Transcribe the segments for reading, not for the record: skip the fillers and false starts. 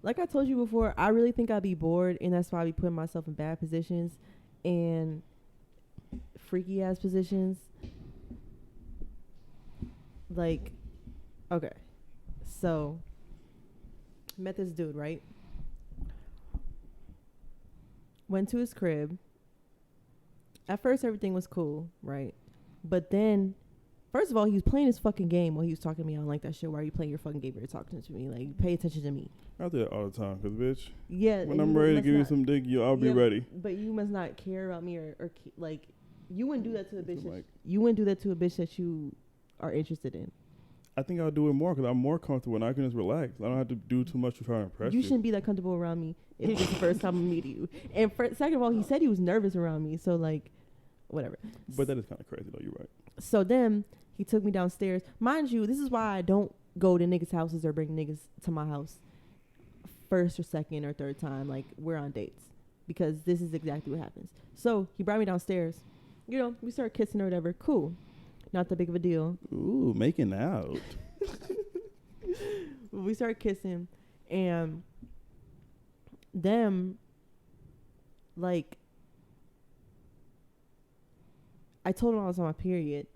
like I told you before, I really think I'd be bored, and that's why I be putting myself in bad positions and freaky ass positions. Like, okay, so met this dude, right? Went to his crib. At first, everything was cool, right? But then, first of all, he was playing his fucking game while he was talking to me. I don't like that shit. Why are you playing your fucking game when you're talking to me? Like, pay attention to me. I do that all the time, cause bitch. Yeah. When I'm ready to give you some dick, I'll be ready. But you must not care about me or like, you wouldn't do that to a bitch. You wouldn't do that to a bitch that you are interested in. I think I'll do it more because I'm more comfortable and I can just relax. I don't have to do too much to try to impress you. You shouldn't be that comfortable around me if it's the first time I'm meeting you. And second of all, he said he was nervous around me. So, like, whatever. But that is kind of crazy, though. You're right. So then he took me downstairs. Mind you, this is why I don't go to niggas' houses or bring niggas to my house first or second or third time. Like, we're on dates. Because this is exactly what happens. So he brought me downstairs. You know, we started kissing or whatever. Cool. Not that big of a deal. Ooh, making out. We started kissing, and them, like, I told him I was on my period,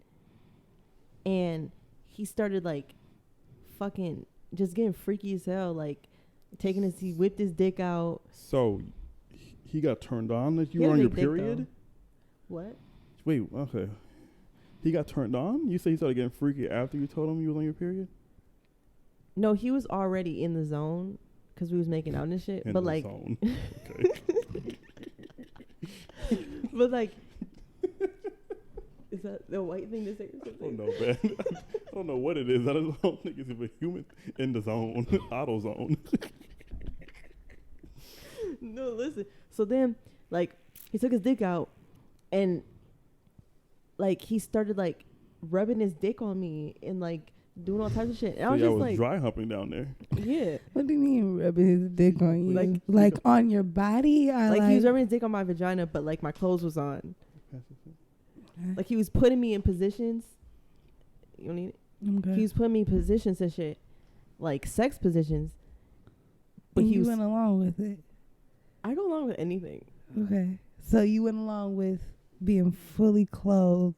and he started, like, fucking just getting freaky as hell, like, he whipped his dick out. So, he got turned on that you were on your period? What? Wait, okay. He got turned on? You say he started getting freaky after you told him you was on your period? No, he was already in the zone because we was making out and shit. In but the like, zone. Okay. But like, is that the white thing to say or something? I don't know, man. I don't know what it is. I don't think it's even human in the zone, auto zone. No, listen. So then, like, he took his dick out, and like he started like rubbing his dick on me and like doing all types of shit. And So I was just was like, dry humping down there. Yeah. What do you mean rubbing his dick on you? Like on your body? Or like he was rubbing his dick on my vagina, but like my clothes was on. Like he was putting me in positions. You don't need it? Okay. He was putting me in positions and shit, like sex positions. But and you went along with it. I go along with anything. Okay. So you went along with being fully clothed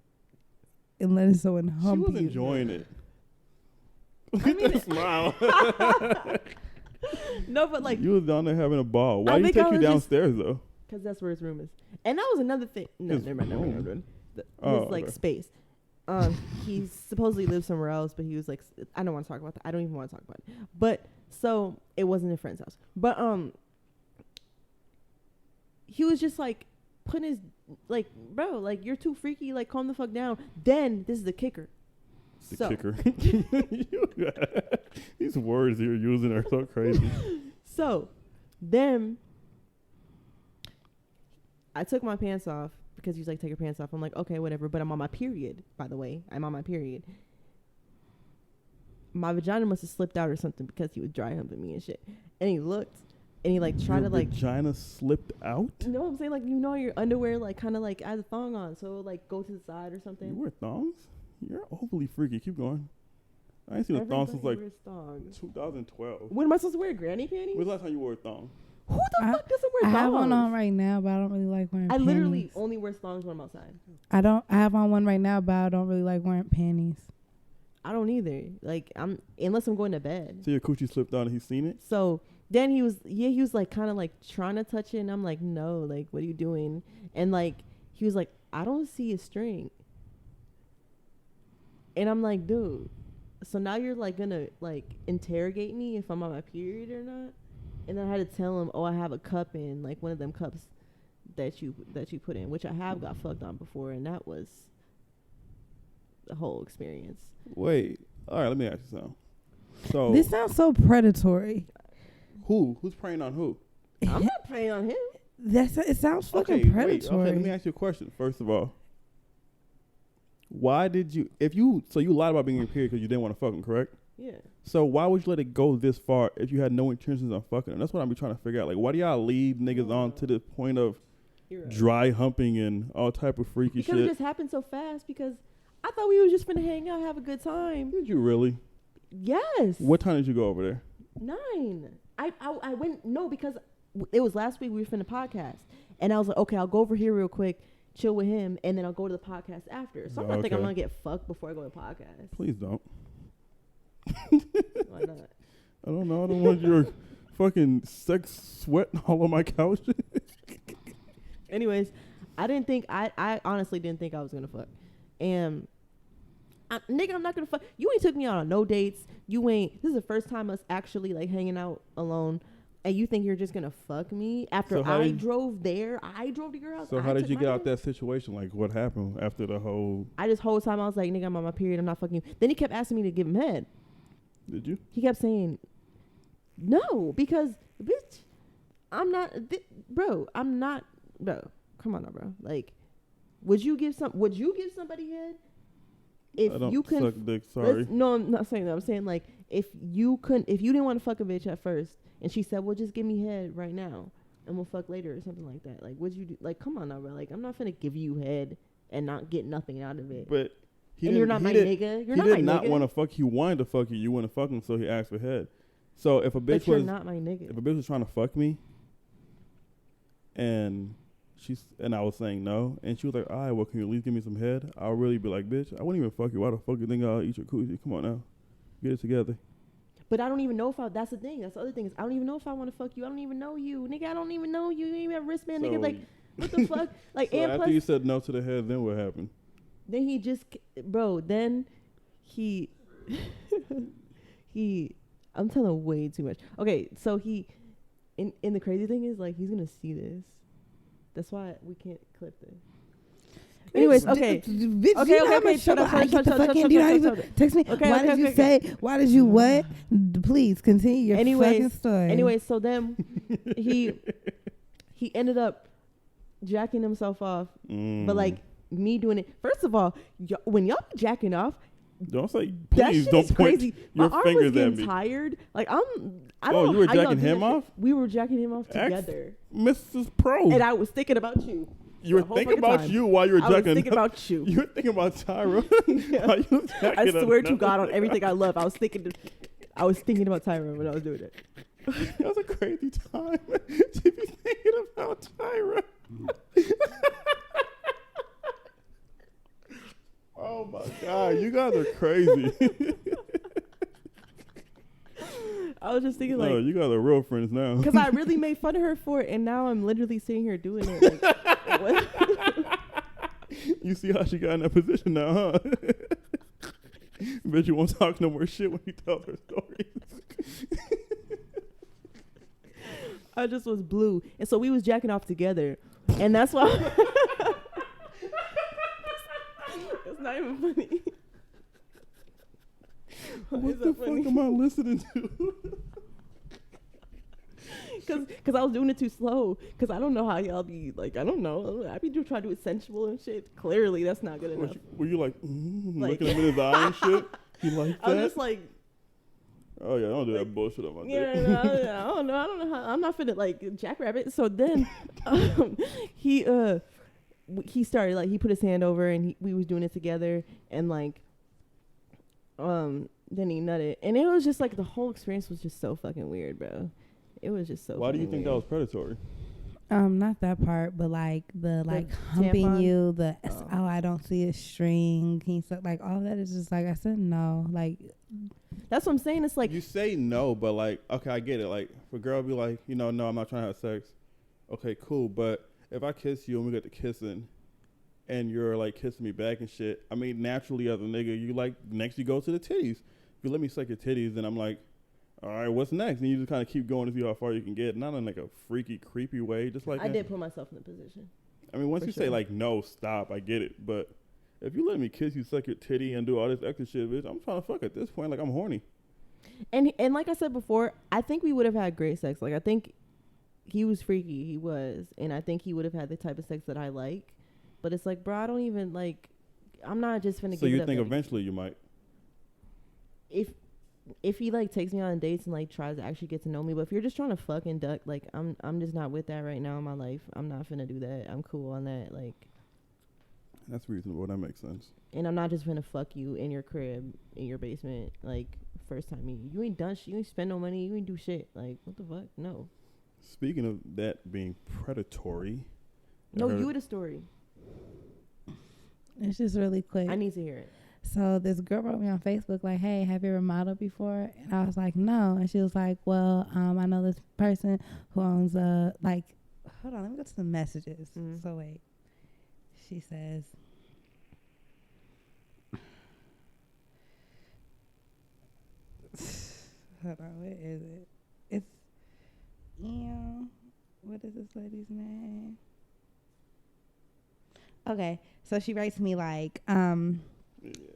and letting someone hump you. She was enjoying it. I mean, that smile. No, but like you was down there having a ball. Why you take you downstairs though? Because that's where his room is, and that was another thing. No, never mind. His like space. He supposedly lives somewhere else, but he was like, I don't want to talk about that. I don't even want to talk about it. But so it wasn't a friend's house. But he was just like putting his like, bro, like you're too freaky. Like calm the fuck down. Then this is the kicker. Kicker. These words you're using are so crazy. So then I took my pants off because he's like, take your pants off. I'm like, okay, whatever. But I'm on my period, by the way. I'm on my period. My vagina must have slipped out or something because he was dry humping me and shit. And he looked and he like tried to like. Vagina slipped out? No, I'm saying like, you know, your underwear like kind of like has a thong on. So like go to the side or something. You wear thongs? You're overly freaky. Keep going. I ain't seen a thong since like 2012. When am I supposed to wear granny panties? When's the last time you wore a thong? Who the fuck doesn't wear thongs? I have one on right now, but I don't really like wearing panties. I literally only wear thongs when I'm outside. I have on one right now, but I don't really like wearing panties. I don't either. Like unless I'm going to bed. So your coochie slipped out and he's seen it? So then he was like kind of like trying to touch it, and I'm like, no, like what are you doing? And like he was like, I don't see a string. And I'm like, dude, so now you're like gonna like interrogate me if I'm on my period or not? And then I had to tell him, oh, I have a cup in, like one of them cups that you put in, which I have got fucked on before, and that was the whole experience. Wait, all right, let me ask you something. So this sounds so predatory. Who's preying on who? I'm not preying on him. It sounds fucking predatory. Okay, let me ask you a question. First of all, why did you lied about being in your period because you didn't want to fuck him, correct? Yeah. So why would you let it go this far if you had no intentions on fucking him? That's what I'm trying to figure out. Like, why do y'all lead niggas on to the point of dry humping and all type of freaky shit? Because it just happened so fast. Because I thought we was just finna hang out, have a good time. Did you really? Yes. What time did you go over there? 9. I went, no, because it was last week we were finna podcast. And I was like, okay, I'll go over here real quick, chill with him, and then I'll go to the podcast after. So I'm not thinking I'm going to get fucked before I go to the podcast. Please don't. Why not? I don't know. I don't want your fucking sex sweating all on my couch. Anyways, I honestly didn't think I was going to fuck. And nigga, I'm not going to fuck. You ain't took me on no dates. This is the first time us actually like hanging out alone. And you think you're just going to fuck me after I drove there? I drove to your house. So how did you get out that situation? Like what happened after the whole... whole time I was like, nigga, I'm on my period. I'm not fucking you. Then he kept asking me to give him head. Did you? He kept saying, no, because bitch, I'm not, bro, I'm not, bro. Come on now, bro. Like, would you give somebody head? If I don't you couldn't suck dick, sorry. No, I'm not saying that. I'm saying like if you didn't want to fuck a bitch at first and she said, well, just give me head right now and we'll fuck later or something like that. Like, would you do? Like, come on now, bro. Like, I'm not finna give you head and not get nothing out of it. But you're not my nigga. You're not my nigga. He did not want to fuck you. He wanted to fuck you. You want to fuck him, so he asked for head. So if a bitch you're not my nigga. If a bitch was trying to fuck me and I was saying no, and she was like, all right, well, can you at least give me some head? I'll really be like, bitch, I wouldn't even fuck you. Why the fuck you think I'll eat your coochie? Come on now. Get it together. But I don't even know that's the thing. That's the other thing is I don't even know if I want to fuck you. I don't even know you. Nigga, I don't even know you. You ain't even have a wristband. Nigga, like, what the fuck? Like, so and after plus, you said no to the head, then what happened? Then he just, bro, then he, I'm telling way too much. Okay, so and the crazy thing is, like, he's going to see this. That's why we can't clip this. Anyways, okay. Bitch, okay. Shut up. I get the fucking. You not even text me. Okay, why did you say? Why did you what? Please continue your fucking story. Anyways, so then he ended up jacking himself off, but like me doing it. First of all, when y'all be jacking off, don't say please. Don't point crazy. your My fingers arm was at me. Tired. Like I don't know. You were jacking him off? We were jacking him off together. Mrs. Pro. And I was thinking about you. You were thinking about you while you were jacking. I was thinking about you. You were thinking about Tyra. Yeah. I swear to God on everything I love. I was thinking about Tyra when I was doing it. That was a crazy time to be thinking about Tyra. Oh my God, you guys are crazy. I was just thinking like, you guys are real friends now. Because I really made fun of her for it, and now I'm literally sitting here doing it. Like, what? You see how she got in that position now, huh? Bet you won't talk no more shit when you tell her stories. I just was blue, and so we was jacking off together, and that's why. It's not even funny. What the fuck am I listening to? Cause I was doing it too slow. Cause I don't know how y'all be like. I don't know. I be trying to do it sensual and shit. Clearly, that's not good enough. Were you like looking him in his eye and shit? You like that? I was just like. Oh yeah, I don't do that bullshit on my dick. Yeah, I don't know how. I'm not finna like jackrabbit. So then, he started like he put his hand over and we was doing it together and like, then he nutted and it was just like the whole experience was just so fucking weird, bro. It was just so. Why do you think weird. that was predatory? Not that part, but like the humping tampon? you, I don't see a string. He said like all that is just like I said no. Like that's what I'm saying. It's like you say no, but like okay, I get it. Like for a girl be like, no, I'm not trying to have sex. Okay, cool. But if I kiss you and we get to kissing, and you're like kissing me back and shit, I mean naturally as a nigga, you like next you go to the titties. If you let me suck your titties, then I'm like, all right, what's next? And you just kind of keep going to see how far you can get, not in like a freaky, creepy way. Just like I did put myself in the position. I mean, once you say like no, stop, I get it. But if you let me kiss you, suck your titty, and do all this extra shit, bitch, I'm trying to fuck at this point. Like I'm horny. And like I said before, I think we would have had great sex. Like I think he was freaky, he was, and I think he would have had the type of sex that I like. But it's like, bro, I don't even like. I'm not just finna. So you think eventually you might? If he like takes me on dates and like tries to actually get to know me, but if you're just trying to fucking duck, like I'm just not with that right now in my life. I'm not finna do that. I'm cool on that. Like that's reasonable. That makes sense. And I'm not just finna fuck you in your crib, in your basement, like first time meeting you. You ain't done shit. You ain't spend no money. You ain't do shit. Like, what the fuck? No. Speaking of that being predatory. No, you with a story. It's just really quick. I need to hear it. So this girl wrote me on Facebook like, hey, have you ever modeled before? And I was like, no. And she was like, well, I know this person who owns like, hold on, let me go to the messages. So wait. She says, hold on, where is it? It's, what is this lady's name? Okay, so she writes me like,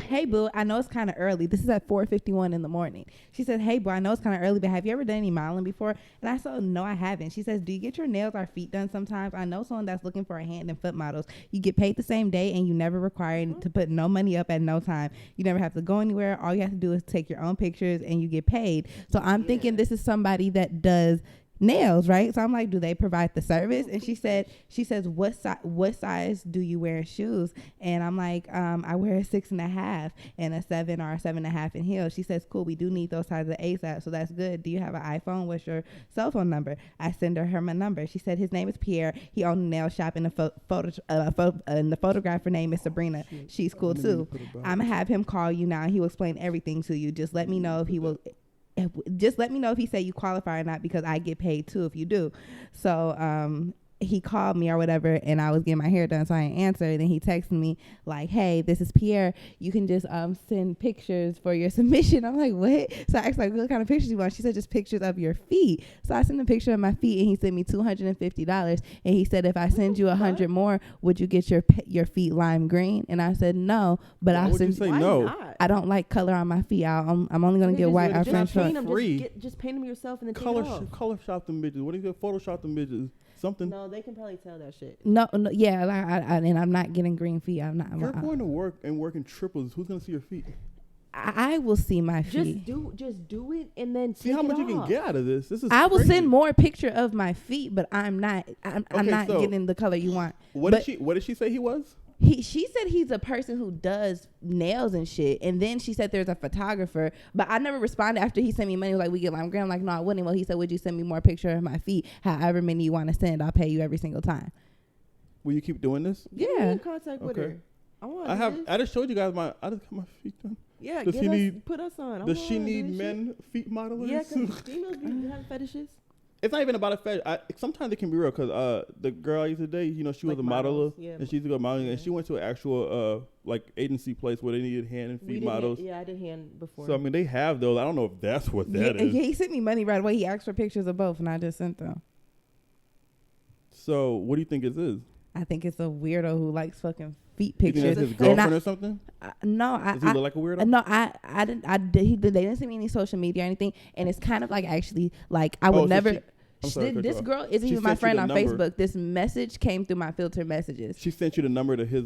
hey, boo, I know it's kind of early. This is at 4:51 in the morning. She said, hey, boo, I know it's kind of early, but have you ever done any modeling before? And I said, no, I haven't. She says, do you get your nails or feet done sometimes? I know someone that's looking for a hand and foot models. You get paid the same day, and you never require to put no money up at no time. You never have to go anywhere. All you have to do is take your own pictures, and you get paid. So I'm thinking this is somebody that does nails, right? So I'm like, do they provide the service? And she says, what size do you wear in shoes? And I'm like, I wear a 6.5 and a 7 or a 7.5 in heels. She says, cool, we do need those sizes ASAP, so that's good. Do you have an iPhone? What's your cell phone number? I send her my number. She said his name is Pierre. He owns a nail shop, and the photographer name is Sabrina. She's cool too. I'm gonna have him call you now. He will explain everything to you. Just let me know if he will. Just let me know if he say you qualify or not, because I get paid too if you do. So he called me or whatever, and I was getting my hair done, so I didn't answer. And then he texted me like, hey, this is Pierre. You can just send pictures for your submission. I'm like, what? So I asked like, what kind of pictures you want? She said, just pictures of your feet. So I sent a picture of my feet, and he sent me $250. And he said, if I send you 100 more, would you get your feet lime green? And I said, no, but I'll send. Why no? I don't like color on my feet. I'm only gonna get white or French paint frost. them. Just paint them yourself and then color shop them bitches. What do you get? Photoshop them bitches. Something. No, they can probably tell that shit. No, yeah, and I'm not getting green feet. I'm not. You're going to work and working triples. Who's gonna see your feet? I will see my feet. Just do it and then see how much you can get out of this. This is. I will send more picture of my feet, but I'm not getting the color you want. What did she say he was? She said he's a person who does nails and shit, and then she said there's a photographer, but I never responded after he sent me money. Like, we get lime green. I'm like, no, I wouldn't. Well, he said, would you send me more picture of my feet? However many you want to send, I'll pay you every single time. Will you keep doing this? Yeah, get in contact with her. I just showed you guys I just got my feet done. Yeah, put us on. Does she need men feet modelers? Yeah, because females have fetishes. It's not even about a fetish. Sometimes it can be real, because the girl I used to date, she was a modeler, and she used to go modeling, and she went to an actual like agency place where they needed hand and feet models. I did hand before. So I mean, they have those. I don't know if that's what that is. Yeah, he sent me money right away. He asked for pictures of both, and I just sent them. So what do you think it is? I think it's a weirdo who likes fucking feet pictures. You think that's his girlfriend or something? No, does he look like a weirdo? No, I didn't. They didn't send me any social media or anything, and it's kind of like actually like I would never. This girl isn't even my friend on Facebook. This message came through my filter messages. She sent you the number to his.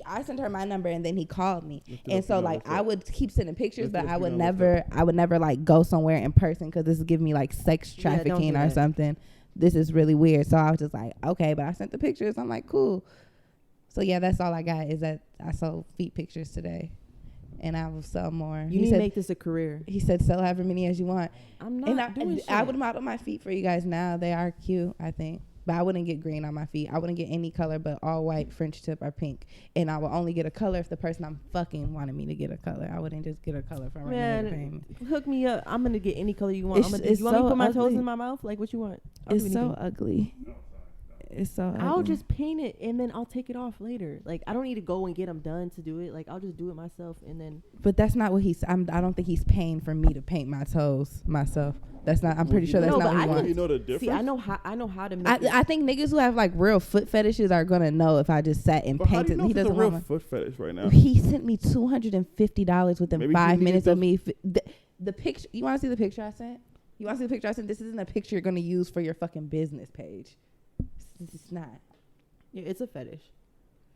I sent her my number, and then he called me, and so like I would keep sending pictures, but I would never like go somewhere in person, because this is giving me like sex trafficking or something. This is really weird. So I was just like, okay, but I sent the pictures. I'm like, cool. So yeah, that's all I got, is that I sold feet pictures today, and I will sell more. You need to make this a career. He said, sell however many as you want. I'm not doing shit. I would model my feet for you guys now. They are cute, I think. But I wouldn't get green on my feet. I wouldn't get any color but all white, French tip, or pink. And I will only get a color if the person I'm fucking wanted me to get a color. I wouldn't just get a color from Man, hook me up. I'm going to get any color you want. You want me to put my toes in my mouth? Like, what you want? It's so ugly. It's so ugly. I'll just paint it, and then I'll take it off later. Like, I don't need to go and get them done to do it. Like, I'll just do it myself, and then. But that's not what I don't think he's paying for me to paint my toes myself. That's not. I'm pretty sure that's not what he wants. You know the difference. See, I know how to make it. I think niggas who have like real foot fetishes are gonna know if I just sat and painted. How do you know he doesn't want a real foot fetish right now. He sent me $250 within Maybe 5 minutes of me. The picture. You want to see the picture I sent? You want to see the picture I sent? This isn't a picture you're gonna use for your fucking business page. This is not. Yeah, it's a fetish.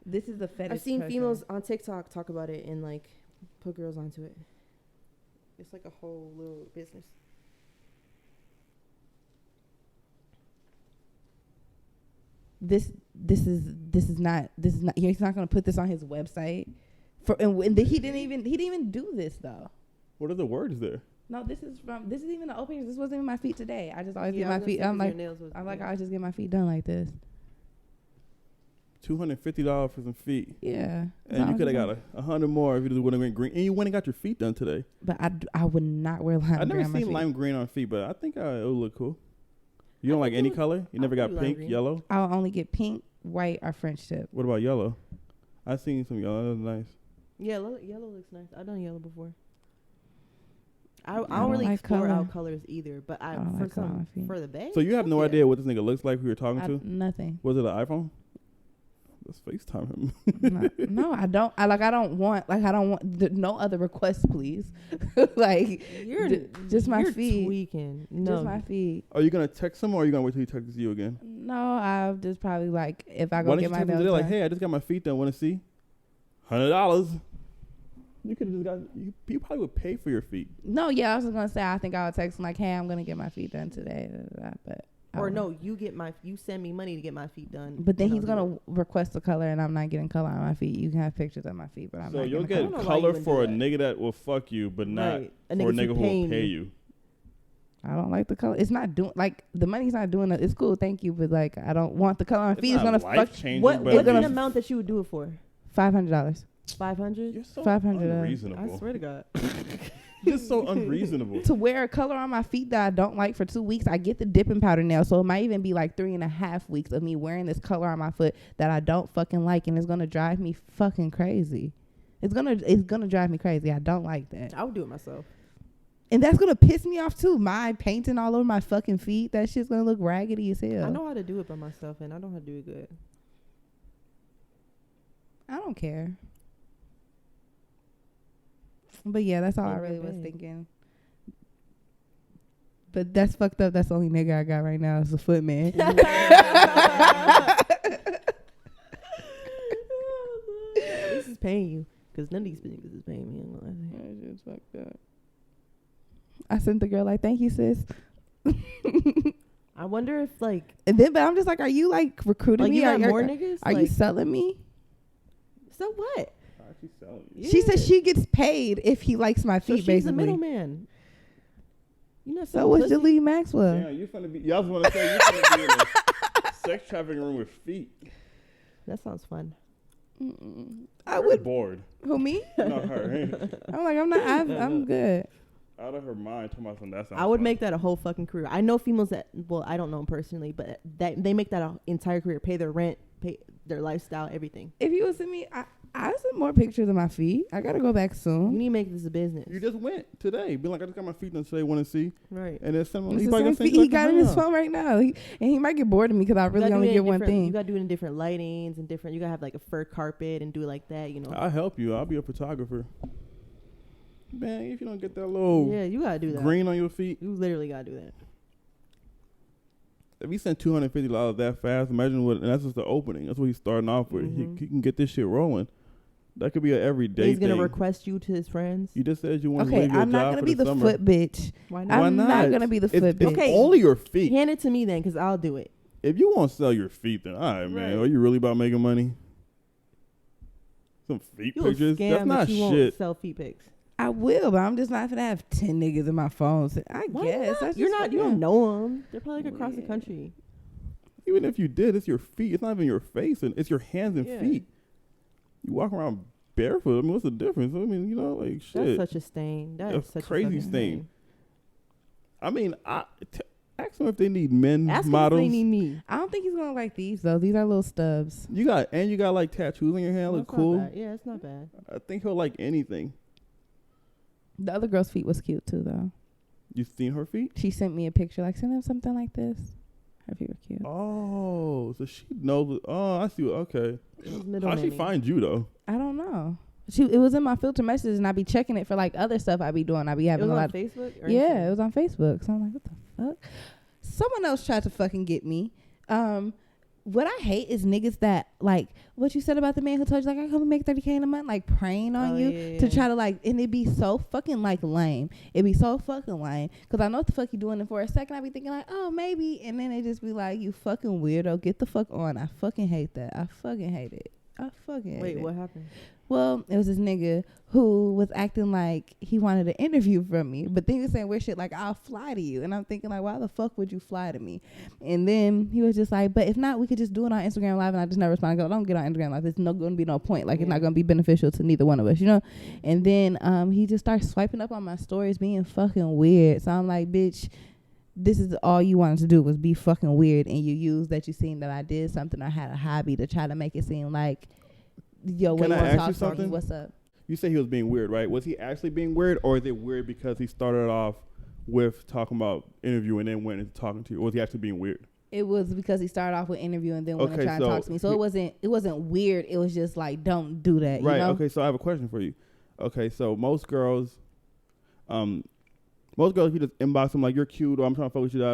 This is a fetish. I've seen females on TikTok talk about it and like put girls onto it. It's like a whole little business. This is not. He's not gonna put this on his website. He didn't even do this though. What are the words there? No, this is even the open. This wasn't even my feet today. I just always get I my was feet. gonna say I'm 'cause your like, nails was- I always just get my feet done like this. $250 for some feet. Yeah. And you could have got 100 more if you just would have went green. And you went and got your feet done today. But I would not wear lime I've never green on my seen feet. lime green on feet, but I think it would look cool. You don't like any color? You never got do lime pink, green. yellow? I'll only get pink, white, or French tip. What about yellow? I've seen some yellow. That's nice. Yellow looks nice. I've done yellow before. I don't don't really like explore color. out colors either, but I don't like color on my feet. for the bay. So you have no idea what this nigga looks like who you're talking to? Nothing. Was it an iPhone? Let's FaceTime him. No, I don't. I don't want no other requests, please. Like just my you're feet. Tweaking. No, Just my feet. Are you going to text him or are you going to wait till he texts you again? No, I'll just probably like if I Why go don't get you my text him nails today like, done. hey, I just got my feet done. Want to see? $100. You could have just got, you probably would pay for your feet. No, yeah, I was just gonna say I think I would text him like, hey, I'm gonna get my feet done today, but or no, you send me money to get my feet done. But then and he's I'll do gonna request a color, and I'm not getting color on my feet. You can have pictures of my feet, but I'm So not. you'll getting get I don't know why you color wouldn't for a do that. nigga that will fuck you, but not Right. for a nigga who will paying pay you. I don't like the color. It's not doing like the money's not doing it. It's cool, thank you, but like I don't want the color on my It's feet. It's not gonna fuck. life-changing, What- but it's What's gonna an amount that you would do it for? $500 $500. You're so $500. unreasonable. I swear to God. You're so unreasonable. to wear a color on my feet that I don't like for 2 weeks. I get the dipping powder now, so it might even be like 3.5 weeks of me wearing this color on my foot that I don't fucking like, and it's gonna drive me fucking crazy. It's gonna drive me crazy. I don't like that. I would do it myself. And that's gonna piss me off too. My painting all over my fucking feet. That shit's gonna look raggedy as hell. I know how to do it by myself, and I know how to do it good. I don't care. But yeah, that's all I In really your was bag. thinking. But that's fucked up. That's the only nigga I got right now is a foot man. At least he's paying you, because none of these niggas is paying me. I'm gonna lie. That shit's fucked up. I sent the girl like, thank you, sis. I wonder if like But I'm just like, are you like recruiting me? you got Are more niggas. Are you selling me? So what? She's selling you. Yeah. She said she gets paid if he likes my So feet, she's basically. the middleman. You know, So was Jaleel Maxwell. Yeah, you finna be. Y'all want to say you finna be in a sex trafficking room with feet. That sounds fun. I You're would. bored. Who, me? Not her. I'm like, I'm good. Out of her mind, talking about something that sounds I would fun. make that a whole fucking career. I know females that, well, I don't know them personally, but that they make that an entire career, pay their rent, pay their lifestyle, everything. If you was to me, I sent more pictures of my feet. I gotta go back You soon. need to make this a business. You just went today. Be like, I just got my feet done today. Want to see? Right. And then someone. It's He the probably same gonna send feet you he like got in his $100. phone right now. And he might get bored of me because I really only get one thing. You gotta do it in different lightings and different. You gotta have like a fur carpet and do it like that. You know. I'll help you. I'll be a photographer. Man, if you don't get that little Yeah, you gotta do that. green on your feet, You literally gotta do that. if he sent $250 that fast, imagine what. And that's just the opening. That's what he's starting off with. Mhm. He can get this shit rolling. That could be an everyday He's gonna thing. request you to his friends. You just said you want to Okay, leave your I'm not job gonna for be the the summer. foot bitch. Why Why I'm not gonna be the foot It's bitch. Okay. only your feet. Hand it to me then, cause I'll do it. If you want to sell your feet, then all right, man. Right. Are you really about making money? Some feet You a pictures? scam, That's but not you won't shit. sell feet pics. I will, but I'm just not gonna have 10 niggas in my phone. So I Why guess not? that's You're just not. You fucking- don't know them. They're probably like across the Yeah. country. Even if you did, it's your feet. It's not even your face, and it's your hands and Yeah. feet. You walk around barefoot. I mean, what's the difference? I mean, you know, like shit. That's such a stain. That That's is such crazy a fucking stain. I mean, ask them if they need men Ask him models. if they need me. I don't think he's gonna like these though. These are little stubs. You got like tattoos on your hand. Look That's not cool. bad. Yeah, it's not bad. I think he'll like anything. The other girl's feet was cute too though. You seen her feet? She sent me a picture like, send him something like this. Her feet were cute. Oh, so she knows. Oh, I see. Okay. She's How'd she middleman-y. find you though? I don't know. It was in my filter messages and I be checking it for like other stuff I be doing. I be It having was a on lot. Facebook. Or Yeah, Instagram? it was on Facebook. So I'm like, what the fuck? Someone else tried to fucking get me. What I hate is niggas that like what you said about the man who told you like I come make $30K in a month, like preying on you to try to like, and it be so fucking like lame. It be so fucking lame because I know what the fuck you doing, and for a second I be thinking like, oh maybe, and then it just be like, you fucking weirdo, get the fuck on. I fucking hate that. I fucking hate it. I fucking hate Wait, it. what happened? Well, it was this nigga who was acting like he wanted an interview from me, but then he was saying weird shit like, I'll fly to you. And I'm thinking like, why the fuck would you fly to me? And then he was just like, but if not, we could just do it on Instagram Live. And I just never responded. I go, don't get on Instagram Live. There's no going to be no point. Like, it's not going to be beneficial to neither one of us, you know? And then he just starts swiping up on my stories being fucking weird. So I'm like, bitch, this is all you wanted to do was be fucking weird. And you used that you seen that I did something or had a hobby to try to make it seem like, yo, when Can you I want ask to you talk to me, something? what's up? You say he was being weird, right? Was he actually being weird, or is it weird because he started off with talking about interview and then went into talking to you? Or was he actually being weird? It was because he started off with interview and then went and Okay, tried to so talk to me. So it wasn't weird. It was just like, don't do that. Right. You know? Okay. So I have a question for you. Okay. So most girls, if you just inbox them like you're cute or I'm trying to fuck with you,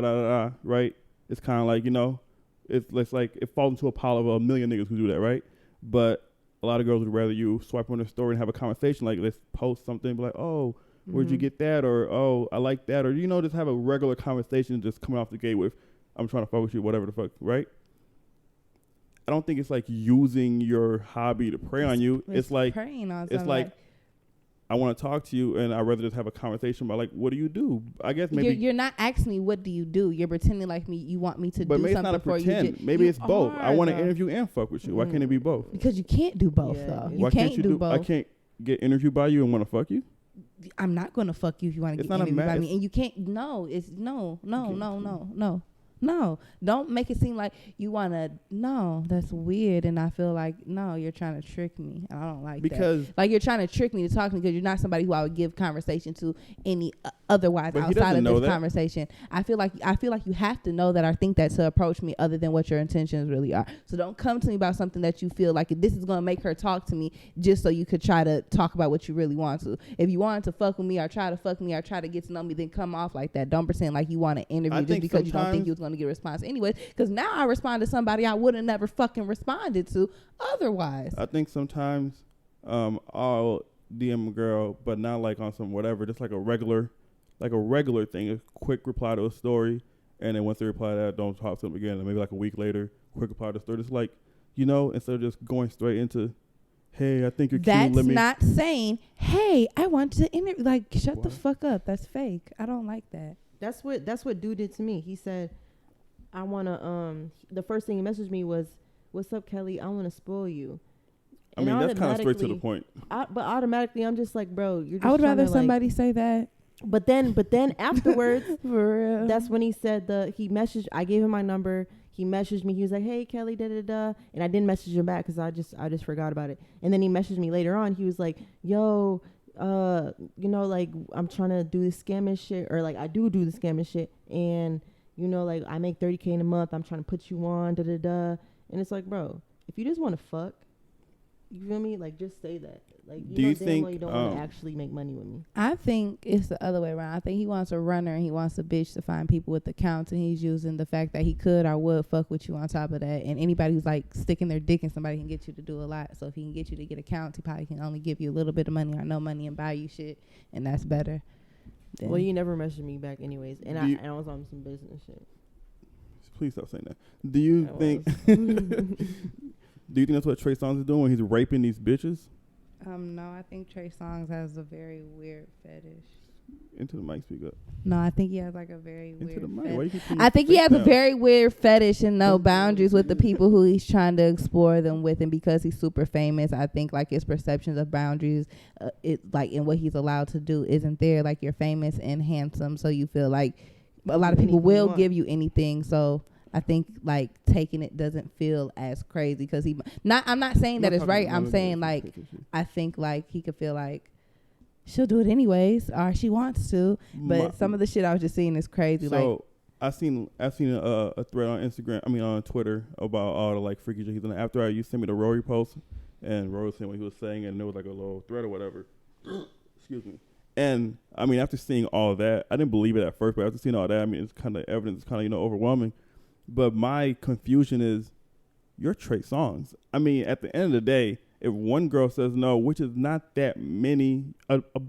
right? It's kind of like, you know, it's like it falls into a pile of a million niggas who do that, right? But a lot of girls would rather you swipe on their story and have a conversation, like let's post something, be like, oh, where'd you get that? Or, oh, I like that. Or, you know, just have a regular conversation just coming off the gate with, I'm trying to fuck with you, whatever the fuck, right? I don't think it's like using your hobby to prey on you. It's like, preying on it's something like, I want to talk to you and I'd rather just have a conversation about like, what do you do? I guess maybe. You're not asking me, what do you do? You're pretending like me. You want me to but do maybe something it's not a for you. pretend. Maybe it's both. I want to though. interview and fuck with you. Why can't it be both? Because you can't do both, Yeah, though. yeah. You Why can't do both. I can't get interviewed by you and want to fuck you? I'm not going to fuck you if you want to It's get not a interviewed by mess. me. And you can't. No, it's no. No, don't make it seem like you want to. No, that's weird. And I feel like, no, you're trying to trick me. I don't like Because that. Like, you're trying to trick me to talk to me because you're not somebody who I would give conversation to any otherwise But he outside doesn't of know this that. conversation. I feel like you have to know that or think that to approach me other than what your intentions really are. So don't come to me about something that you feel like this is going to make her talk to me just so you could try to talk about what you really want to. If you wanted to fuck with me or try to fuck me or try to get to know me, then come off like that. Don't pretend like you want to interview just because you don't think you was going to get a response anyway. Because now I respond to somebody I would have never fucking responded to otherwise. I think sometimes I'll DM a girl, but not like on some whatever, just like a regular thing, a quick reply to a story, and then once they reply to that, don't talk to them again. And maybe like a week later, quick reply to the story. Just like, you know, instead of just going straight into, hey, I think you're cute. That's not saying, hey, I want to interview. Like, shut the fuck up. That's fake. I don't like that. That's what dude did to me. He said, I wanna the first thing he messaged me was, what's up, Kelly? I wanna spoil you. I mean, that's kind of straight to the point. But automatically I'm just like, bro, you're just I would trying rather to, somebody like, say that. But then afterwards, For real. that's when he said I gave him my number. He messaged me. He was like, hey, Kelly, da-da-da. And I didn't message him back because I just forgot about it. And then he messaged me later on. He was like, yo, you know, like, I'm trying to do this scamming shit. Or, like, I do the scamming shit. And, you know, like, I make $30K in a month. I'm trying to put you on, da-da-da. And it's like, bro, if you just want to fuck, you feel me? Like, just say that. Like, you don't want to actually make money with me. I think it's the other way around. I think he wants a runner and he wants a bitch to find people with accounts, and he's using the fact that he could or would fuck with you on top of that. And anybody who's like sticking their dick in somebody can get you to do a lot. So if he can get you to get accounts, he probably can only give you a little bit of money or no money and buy you shit, and that's better. Well, you never messaged me back anyways, and I was on some business shit. Please stop saying that. Do you think that's what Trey Songz is doing when he's raping these bitches? No, I think Trey Songz has a very weird fetish. Into the mic, speak up. No, I think he has like a very Into weird the mic. fetish. Why you keep putting I think your he has face a down? very weird fetish and no boundaries with the people who he's trying to explore them with. And because he's super famous, I think like his perceptions of boundaries, it like in what he's allowed to do isn't there. Like, you're famous and handsome, so you feel like a lot of people will give you anything. So I think like taking it doesn't feel as crazy because I'm not saying that it's right. I'm saying like I think like he could feel like she'll do it anyways or she wants to, but some of the shit I was just seeing is crazy. So like I seen a thread on Instagram. I mean on Twitter about all the like freaky shit he's done. After you sent me the Rory post and Rory was saying what he was saying, and there was like a little thread or whatever. Excuse me. And I mean after seeing all that, I didn't believe it at first, but after seeing all that, I mean it's kind of evidence. It's kind of, you know, overwhelming. But my confusion is, you're Trey Songz. I mean, at the end of the day, if one girl says no, which is not that many,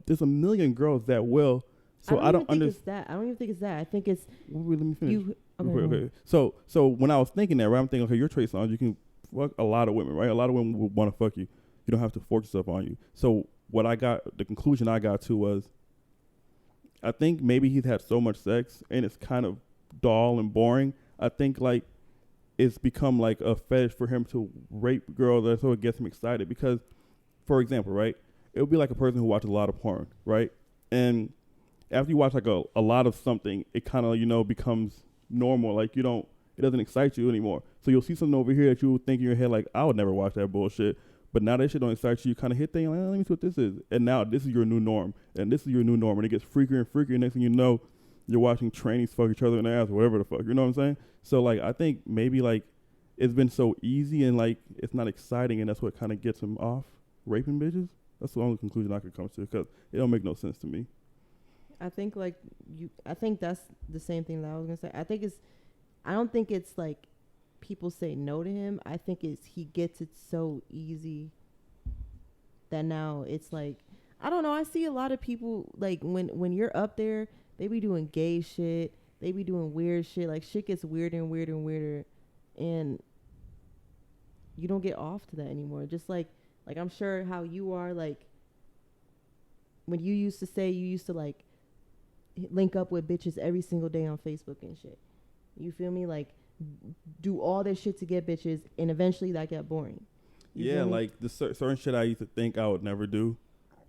there's a million girls that will. So I don't understand. I don't even think it's that. I think it's. Wait, let me finish. Okay. Okay. So when I was thinking that, right, I'm thinking, okay, you're Trey Songz. You can fuck a lot of women, right? A lot of women will want to fuck you. You don't have to force yourself on you. So the conclusion I got to was, I think maybe he's had so much sex and it's kind of dull and boring. I think like it's become like a fetish for him to rape girls. That's what gets him excited. Because, for example, right, it would be like a person who watches a lot of porn, right? And after you watch like a lot of something, it kind of, you know, becomes normal. Like it doesn't excite you anymore. So you'll see something over here that you would think in your head, like, I would never watch that bullshit. But now that shit don't excite you, you kind of hit things like, let me see what this is. And now this is your new norm. And this is your new norm. And it gets freakier and freakier. Next thing you know, you're watching trannies fuck each other in the ass or whatever the fuck. You know what I'm saying? So, like, I think maybe, like, it's been so easy and, like, it's not exciting. And that's what kind of gets him off raping bitches. That's the only conclusion I could come to because it don't make no sense to me. I think, like, I think that's the same thing that I was going to say. I don't think it's, like, people say no to him. I think he gets it so easy that now it's like, I don't know. I see a lot of people like when you're up there, they be doing gay shit. They be doing weird shit. Like shit gets weirder and weirder and weirder, and you don't get off to that anymore. Just like I'm sure how you are. Like when you used to like link up with bitches every single day on Facebook and shit. You feel me? Like do all this shit to get bitches, and eventually that got boring. Yeah, like the certain shit I used to think I would never do.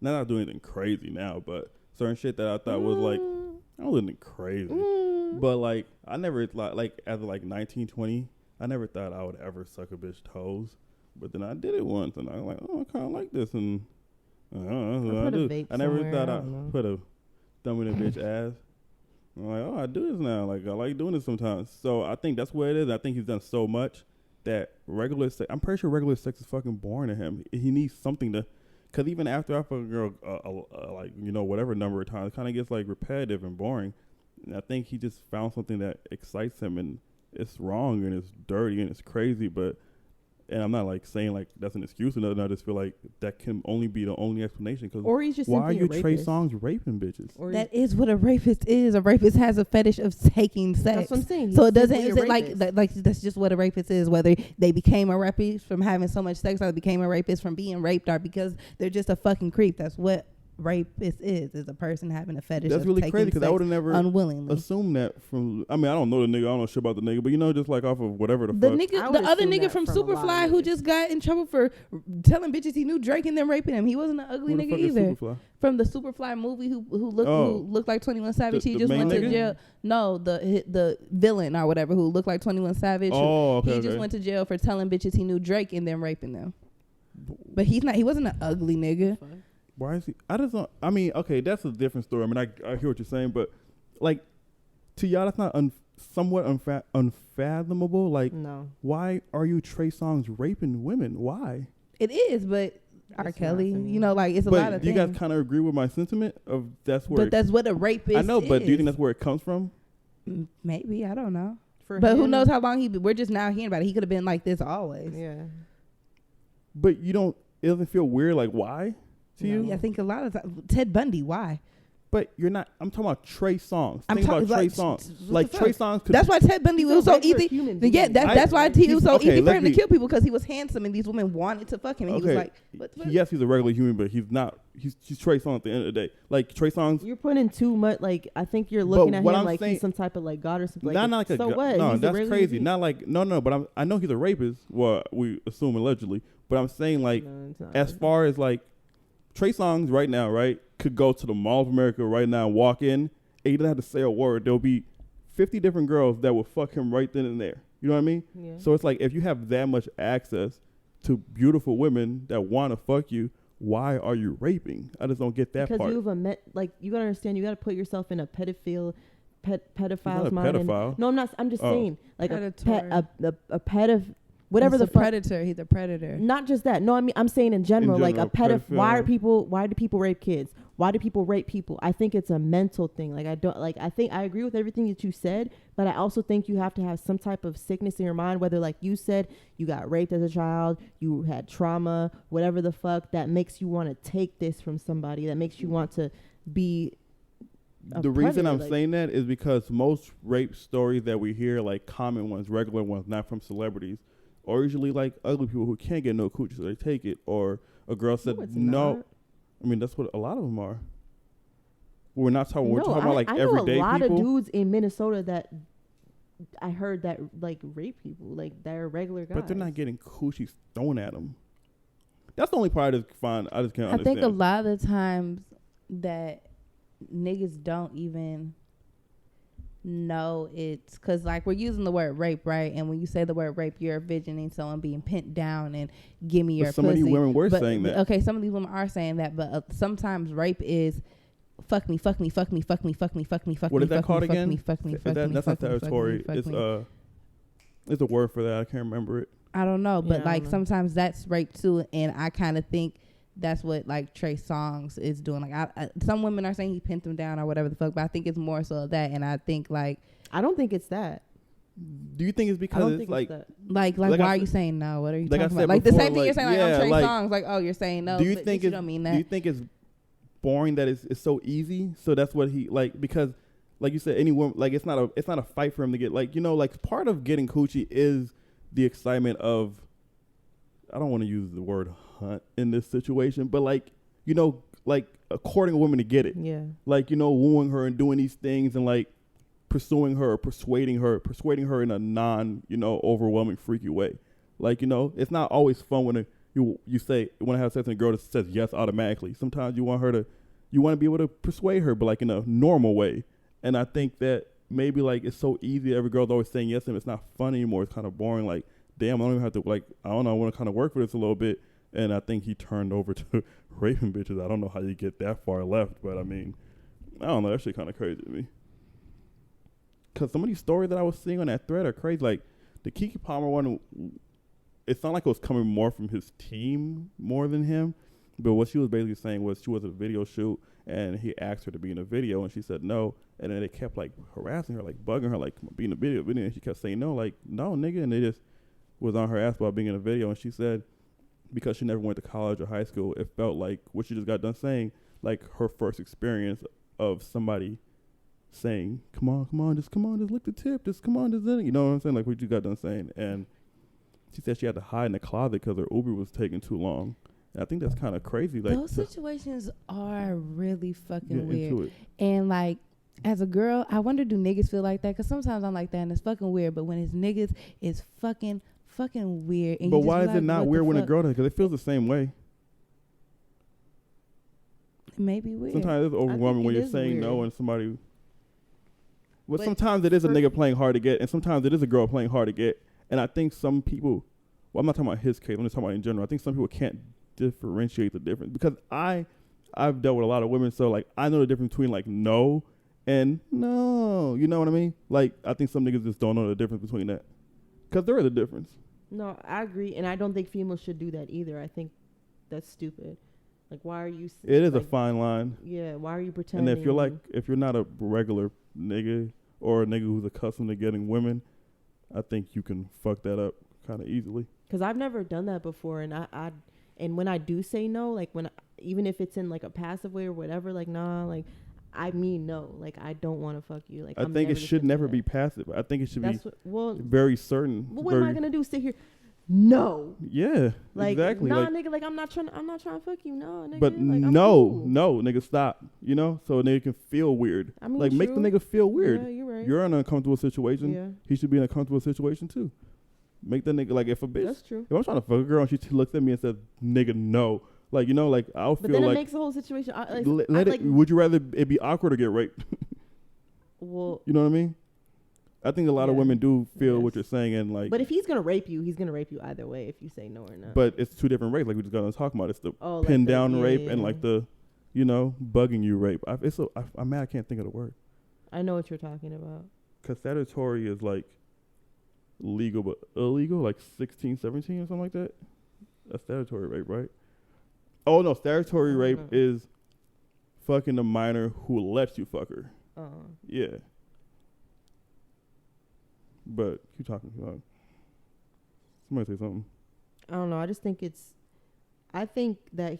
Not doing anything crazy now, but certain shit that I thought was like, I don't do anything crazy. But like, I never thought, like, as like 19, 20, I never thought I would ever suck a bitch toes. But then I did it once, and I was like, oh, I kind of like this, and I don't know what I do. I never thought I'd put a thumb in a bitch ass. I'm like, oh, I do this now. Like, I like doing this sometimes. So I think that's what it is. I think he's done so much that regular sex, I'm pretty sure regular sex is fucking boring to him. He needs something to, because even after I fuck a girl, like, you know, whatever number of times, it kind of gets like repetitive and boring. And I think he just found something that excites him, and it's wrong and it's dirty and it's crazy, but. And I'm not like saying like that's an excuse or nothing. I just feel like that can only be the only explanation. Cause or he's just why are you Trey rapist. Songz raping bitches? Or that is what a rapist is. A rapist has a fetish of taking sex. That's what I'm saying. So it doesn't. Is it like that's just what a rapist is? Whether they became a rapist from having so much sex, or they became a rapist from being raped, or because they're just a fucking creep. That's what rapist is a person having a fetish. That's of really taking crazy because I would have never unwillingly assumed that from. I mean, I don't know the nigga. I don't know shit about the nigga, but you know, just like off of whatever the fuck. The other nigga from Superfly who just got in trouble for telling bitches he knew Drake and them raping him. He wasn't an ugly nigga either. From the Superfly movie, who looked like 21 Savage. He just went to jail. No, the villain or whatever who looked like 21 Savage. He just went to jail for telling bitches he knew Drake and them raping them. But he wasn't an ugly nigga. Why is he? I just don't. I mean, okay, that's a different story. I mean, I hear what you're saying, but like to y'all, that's not somewhat unfathomable. Like, no. Why are you Trey Songz raping women? Why? It is, but R. Kelly, you know, like it's a lot of things. Do you guys kind of agree with my sentiment of that's where? But that's what a rapist is. I know, but do you think that's where it comes from? Maybe, I don't know. But who knows how long we're just now hearing about it. He could have been like this always. Yeah. But it doesn't feel weird. Like, why? To you? Yeah, I think a lot of times, Ted Bundy, why? But you're not. I'm talking about Trey Songz. Think about Trey Songz. Like Trey Songz. That's why Ted Bundy was so easy. Yeah, that's why he was so easy for him to kill people, because he was handsome and these women wanted to fuck him. And he was like, yes, he's a regular human, but he's not. He's Trey Songz at the end of the day. Like Trey Songz. You're putting too much. Like I think you're looking at him like he's some type of like god or something. Not like so what? No, he's that's crazy. Not like no. But I know he's a rapist. Well, we assume allegedly. But I'm saying like as far as like. Trey Songz right now, right, could go to the Mall of America right now, walk in, and he doesn't have to say a word. There'll be 50 different girls that will fuck him right then and there. You know what I mean? Yeah. So it's like if you have that much access to beautiful women that want to fuck you, why are you raping? I just don't get that part. Because you have you gotta understand, you gotta put yourself in a pedophile's mind. Pedophile. No, I'm not. I'm just saying, like a pedophile. Whatever the predator, he's a predator. Not just that. No, I mean I'm saying in general like a pedophile. Why do people rape kids? Why do people rape people? I think it's a mental thing. Like I think I agree with everything that you said, but I also think you have to have some type of sickness in your mind, whether like you said you got raped as a child, you had trauma, whatever the fuck that makes you want to take this from somebody, that makes you want to be the reason I'm saying that is because most rape stories that we hear, like common ones, regular ones, not from celebrities, or usually like ugly people who can't get no coochie, so they take it. Or a girl said No, it's no. not. I mean, that's what a lot of them are. We're not talking. We're No, talking about like I know everyday a lot people. of dudes in Minnesota that I heard that like rape people, like they're regular guys. But they're not getting coochies thrown at them. That's the only part I just find. I just can't I understand. think a lot of the times that niggas don't even know it's because like we're using the word rape, right? And when you say the word rape, you're envisioning someone being pinned down and give me your But some of pussy. these women were But- saying that. Okay, some of these women are saying that, but sometimes rape is fuck me, fuck me, fuck me, fuck me, fuck me, fuck me, fuck me. What is that fuck called me, fuck again? me, fuck me, Is fuck that- me, that's fuck not me, territory. fuck me. It's a word for that. I can't remember it. I don't know, Yeah, but I like don't know. sometimes that's rape too, and I kind of think that's what like Trey Songz is doing. Like some women are saying he pinned them down or whatever the fuck, but I think it's more so of that, and I think like I don't think it's that. Do you think it's I because don't it's think like? it's that. like Like why I are said- you saying no? What are you like I talking said about? Like the before, same thing you're like, saying like yeah, on Trey like, Songz, like oh you're saying no. do you but think you it's? don't mean that? Do you think it's boring that it's so easy? So that's what he like because, like you said, any woman like it's not a fight for him to get like like part of getting coochie is the excitement of. I don't want to use the word hunt in this situation, but like like courting a woman to get it. Yeah. Like wooing her and doing these things and like pursuing her, persuading her in a non overwhelming freaky way. Like it's not always fun when you say when I have sex and a girl that says yes automatically. Sometimes you want to be able to persuade her, but like in a normal way. And I think that maybe like it's so easy, every girl's always saying yes, and it's not fun anymore. It's kind of boring. Like damn, I don't even have to like I don't know, I want to kind of work for this a little bit. And I think he turned over to raping bitches. I don't know how you get that far left, but I mean, I don't know. That shit kind of crazy to me. Because some of these stories that I was seeing on that thread are crazy. Like the Keke Palmer one, it sounded like it was coming more from his team more than him. But what she was basically saying was she was at a video shoot and he asked her to be in a video and she said no. And then they kept like harassing her, like bugging her, like be in a video. And she kept saying no, like no, nigga. And they just was on her ass about being in a video. And she said, because she never went to college or high school, it felt like what she just got done saying, like her first experience of somebody saying, come on, just lick the tip, just come on, just you know what I'm saying, like what you got done saying. And she said she had to hide in the closet because her Uber was taking too long. And I think that's kind of crazy. Like those situations are really fucking get weird. into it. And like as a girl, I wonder do niggas feel like that? Because sometimes I'm like that and it's fucking weird. But when it's niggas, it's fucking weird. And But you just why be is like, it not what the weird when a fuck? girl does? Because it feels the same way. It may be weird. Sometimes it's overwhelming it when you're is saying no weird. and somebody. Well, But sometimes it is a for- nigga playing hard to get, and sometimes it is a girl playing hard to get. And I think some people, well, I'm not talking about his case. I'm just talking about in general. I think some people can't differentiate the difference because I've dealt with a lot of women, so like I know the difference between like no and no. You know what I mean? Like I think some niggas just don't know the difference between that because there is a difference. No, I agree, and I don't think females should do that either. I think that's stupid. Like, why are you? It is like, a fine line. Yeah, why are you pretending? And if you're not a regular nigga or a nigga who's accustomed to getting women, I think you can fuck that up kind of easily. Because I've never done that before, and and when I do say no, like even if it's in like a passive way or whatever, like nah, like I mean no, like I don't want to fuck you. Like I think it should never be passive. I think it should be very certain. Well, what am I gonna do? Sit here? No. Yeah, Like, exactly. nah, like, nigga. Like I'm not trying to fuck you. No, nigga. but like, I'm no, cool. no, nigga, stop. You know, so a nigga can feel weird. I mean, like make the true. nigga feel weird. Yeah, you're right. You're in an uncomfortable situation. Yeah, He should be in a comfortable situation too. Make the nigga like if a bitch. that's true. If I'm trying to fuck a girl and she looks at me and says, "Nigga, no," like like I'll But feel then it like makes the whole situation. let it. Would you rather it be awkward or get raped? Well, You know what I mean? I think a lot of Yeah, women do feel what yes. you're saying and like. but if he's gonna rape you, he's gonna rape you either way. If you say no or not. But it's two different rapes, like we just got to talk about. It's the like pin the- down yeah, rape yeah, and yeah. like the, bugging you rape. I'm mad I can't think of the word. I know what you're talking about. Because statutory is like legal but illegal, like 16, 17 or something like that. That's statutory rape, right? Oh, no, statutory I don't rape know. is fucking the minor who lets you fuck her. Yeah. But keep talking. Somebody say something. I don't know. I just think I think that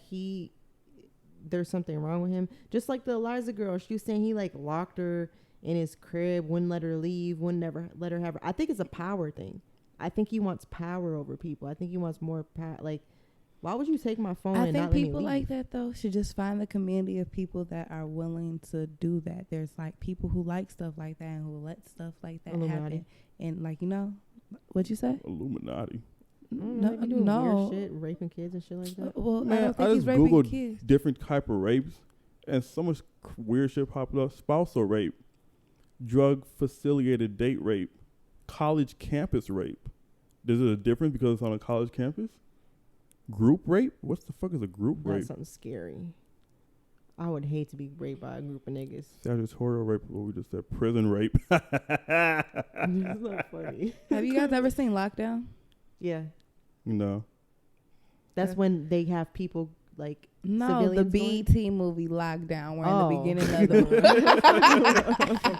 there's something wrong with him. Just like the Eliza girl, she was saying he like locked her in his crib, wouldn't let her leave, wouldn't never let her have her. I think it's a power thing. I think he wants power over people. I think he wants more power. Like, why would you take my phone I and think not let me people leave? like that though should just find the community of people that are willing to do that. There's like people who like stuff like that and who let stuff like that Illuminati. happen. And like, you know, what'd you say? Illuminati. No, they be doing no. weird shit, raping kids and shit like that. Well, Man, I don't think I he's just raping Googled kids. different type of rapes, and so much weird shit popped up. Spousal rape, drug facilitated date rape, college campus rape. Is it a difference because it's on a college campus? Group rape? What the fuck is a group That's rape? something scary. I would hate to be raped by a group of niggas. Statutory rape, what we just said. Prison rape. It's not funny. Have you guys ever seen Lockdown? Yeah, No. that's when they have people like No, the civilians going? BET movie Lockdown. We're Oh. in the beginning of the movie.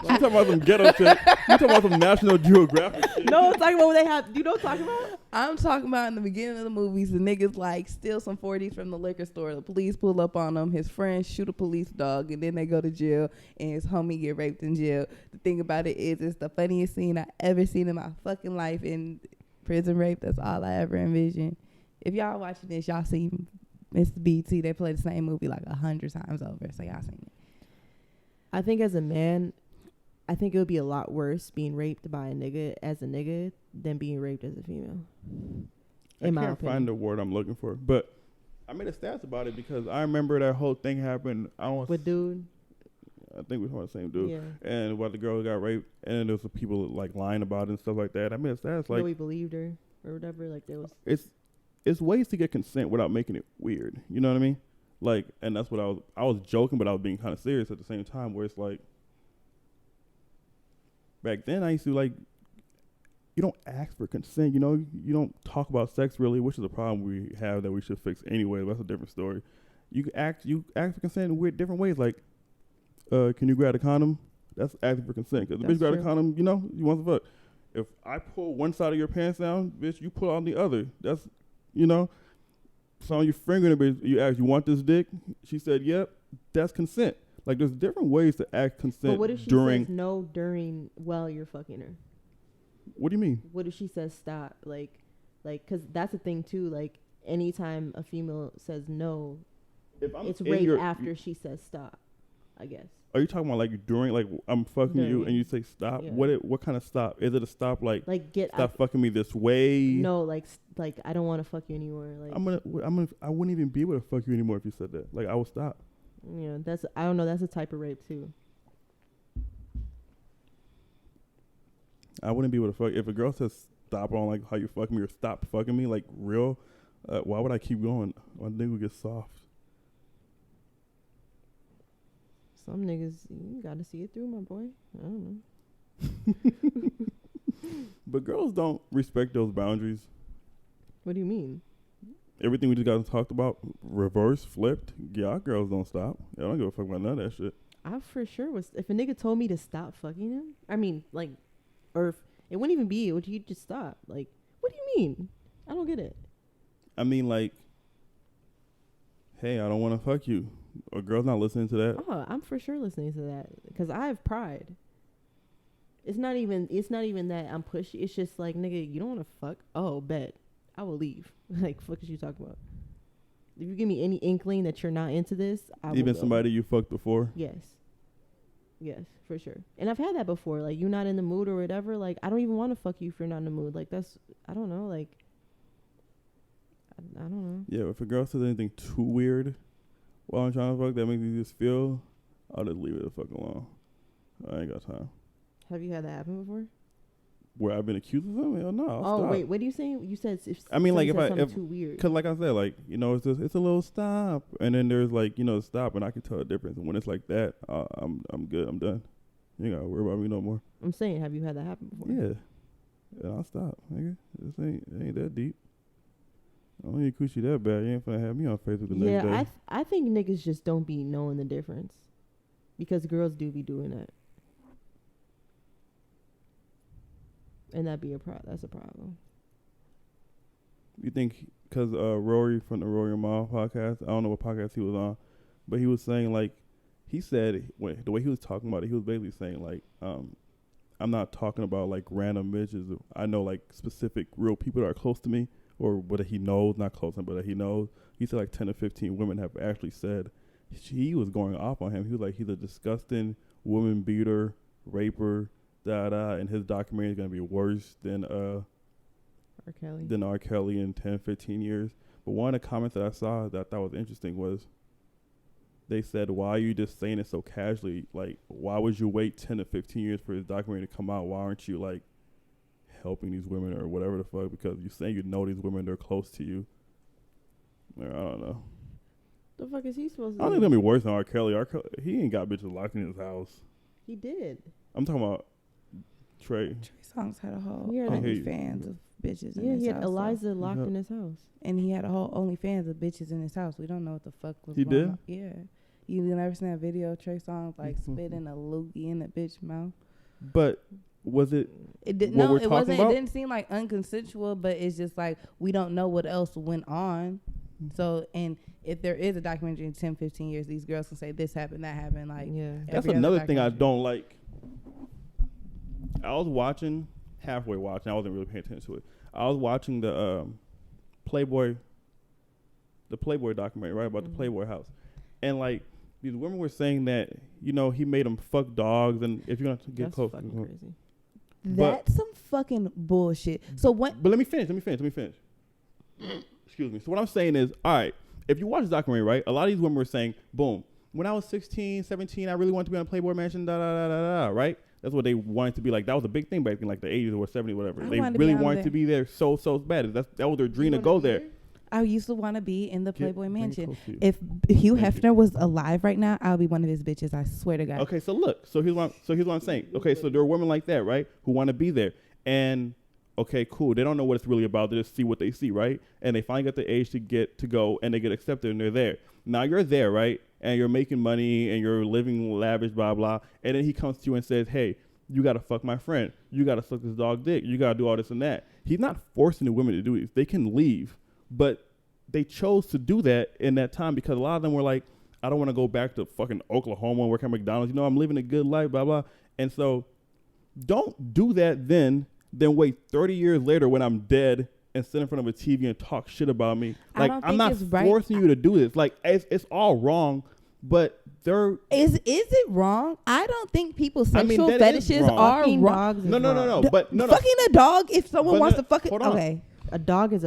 You talking about some ghetto shit. You talking about some National Geographic shit. No, it's like what they have. You know what I'm talking about? I'm talking about in the beginning of the movies, the niggas like steal some 40s from the liquor store. The police pull up on him. His friends shoot a police dog, and then they go to jail, and his homie get raped in jail. The thing about it is, it's the funniest scene I ever seen in my fucking life. In prison rape, that's all I ever envisioned. If y'all watching this, y'all seen Mr. BT. They play the same movie like 100 times over, so y'all seen it. I think as a man, I think it would be a lot worse being raped by a nigga as a nigga than being raped as a female. I In my can't opinion. find the word I'm looking for. But I made a stats about it because I remember that whole thing happened. With dude, I think we were the same dude. yeah. And about the girl who got raped, and then there was some people like lying about it and stuff like that. I made a stats like Nobody believed her or whatever. Like there was. it's ways to get consent without making it weird. You know what I mean? Like, and that's what I was joking, but I was being kind of serious at the same time. Where it's like, back then I used to like, you don't ask for consent. You know, you don't talk about sex really, which is a problem we have that we should fix anyway. But that's a different story. You ask for consent in weird different ways. Like, can you grab a condom? That's asking for consent. Because the That's bitch grab a true. condom, you know, you want to fuck. If I pull one side of your pants down, bitch, you pull on the other. That's, you know. So on your finger, you ask, you want this dick? She said, yep. That's consent. Like, there's different ways to ask consent But what if she during. says no during while you're fucking her? What do you mean? What if she says stop? Like, because that's the thing too. Like, anytime a female says no, If I'm it's in rape your- after she says stop. I guess. Are you talking about like during, like I'm fucking you During. and you say stop? Yeah. What kind of stop? Is it a stop like Like get stop fucking me this way? No, like I don't want to fuck you anymore. Like I wouldn't even be able to fuck you anymore if you said that. Like I would stop. you know, I don't know. That's a type of rape too. I wouldn't be able to fuck if a girl says stop on like how you fucking me or stop fucking me like real. Why would I keep going? My nigga would get soft. Some niggas, you gotta see it through, my boy. I don't know. But girls don't respect those boundaries. What do you mean? Everything we just got talked about, reverse, flipped. Yeah, girls don't stop. I don't give a fuck about none of that shit. I for sure was. If a nigga told me to stop fucking him, I mean, like, or if it wouldn't even be, would you just stop? Like, what do you mean? I don't get it. I mean, like, hey, I don't want to fuck you. A girl's not listening to that. Oh, I'm for sure listening to that because I have pride. It's not even that I'm pushy. It's just like, nigga, you don't want to fuck. Oh, bet I will leave. Like, fuck is you talking about? If you give me any inkling that you're not into this, I will Even go. somebody you fucked before. Yes, for sure. And I've had that before. Like, you're not in the mood or whatever. Like, I don't even want to fuck you if you're not in the mood. Like, that's, I don't know. Like, I don't know. Yeah, if a girl says anything too weird while I'm trying to fuck that makes me just feel, I'll just leave it the fuck alone. I ain't got time. Have you had that happen before? Where I've been accused of something? Hell no. I'll stop. Wait, what are you saying? You said if I mean, like, somebody if said something too weird. Cause like I said, like, you know, it's a little stop, and then there's like, you know, stop, and I can tell the difference. And when it's like that, I'm good. I'm done. You ain't gotta worry about me no more. I'm saying, have you had that happen before? Yeah, and I'll stop, nigga. This ain't that deep. I don't need coochie that bad. You ain't finna have me on Facebook the next day. Yeah, I think niggas just don't be knowing the difference because girls do be doing that, and that's a problem. You think because Rory from the Rory and Mal podcast, I don't know what podcast he was on, but he was saying like, he said the way he was talking about it, he was basically saying like, I'm not talking about like random bitches. I know like specific real people that are close to me, or what he knows, not close to him, but that he knows. He said like 10 to 15 women have actually said he was going off on him. He was like, he's a disgusting woman beater, raper, and his documentary is going to be worse than R. Kelly. R. Kelly in 10, 15 years. But one of the comments that I saw that I thought was interesting was they said, why are you just saying it so casually? Like, why would you wait 10 to 15 years for his documentary to come out? Why aren't you, like, helping these women or whatever the fuck? Because you're saying you know these women, they're close to you. I don't know. The fuck is he supposed to I don't think it's going to be worse than R. Kelly. He ain't got bitches locked in his house. He did. I'm talking about Trey. Trey Songz had a whole Yeah, OnlyFans of bitches in Yeah, his he had house. Eliza locked in his house. And he had a whole OnlyFans of bitches in his house. We don't know what the fuck was He going did? on. Yeah. You never seen that video of Trey Songz like spitting a loogie in the bitch mouth? But was it It didn't. what No, we're it talking wasn't. about? It didn't seem like unconsensual, but it's just like we don't know what else went on. So, and if there is a documentary in 10, 15 years, these girls can say this happened, that happened. Like, Yeah. That's every other another thing I documentary. don't like. I was halfway watching. I wasn't really paying attention to it. I was watching the Playboy documentary, right, about the Playboy house. And, like, these women were saying that, you know, he made them fuck dogs, and if you're going to get That's close. fucking crazy. That's some fucking bullshit. So what? But let me finish. Excuse me. So what I'm saying is, all right, if you watch the documentary, right, a lot of these women were saying, boom, when I was 16, 17, I really wanted to be on a Playboy mansion, right? That's what they wanted to be like. That was a big thing back in like the 80s or 70s, whatever. They really wanted to be there so bad. That was their dream to go there. I used to want to be in the Playboy bring it mansion. close to you. If Hugh Hefner was alive right now, I would be one of his bitches. I swear to God. Okay, so look. So here's what I'm saying. Okay, so there are women like that, right, who want to be there. And, okay, cool. They don't know what it's really about. They just see what they see, right? And they finally get the age to go, and they get accepted, and they're there. Now you're there, right? And you're making money, and you're living lavish, blah, blah. And then he comes to you and says, hey, you got to fuck my friend. You got to suck this dog dick. You got to do all this and that. He's not forcing the women to do this. They can leave. But they chose to do that in that time because a lot of them were like, I don't want to go back to fucking Oklahoma and work at McDonald's. You know, I'm living a good life, blah, blah. And so don't do that then wait 30 years later when I'm dead and sit in front of a TV and talk shit about me. Like, I'm not forcing you to do this. Like, it's all wrong, but Is it wrong? I don't think people's sexual that is fetishes wrong. are Fucking wrong. dogs is No. wrong. But no. Fucking a dog if someone But wants no, to fuck it. hold on. Okay. A dog is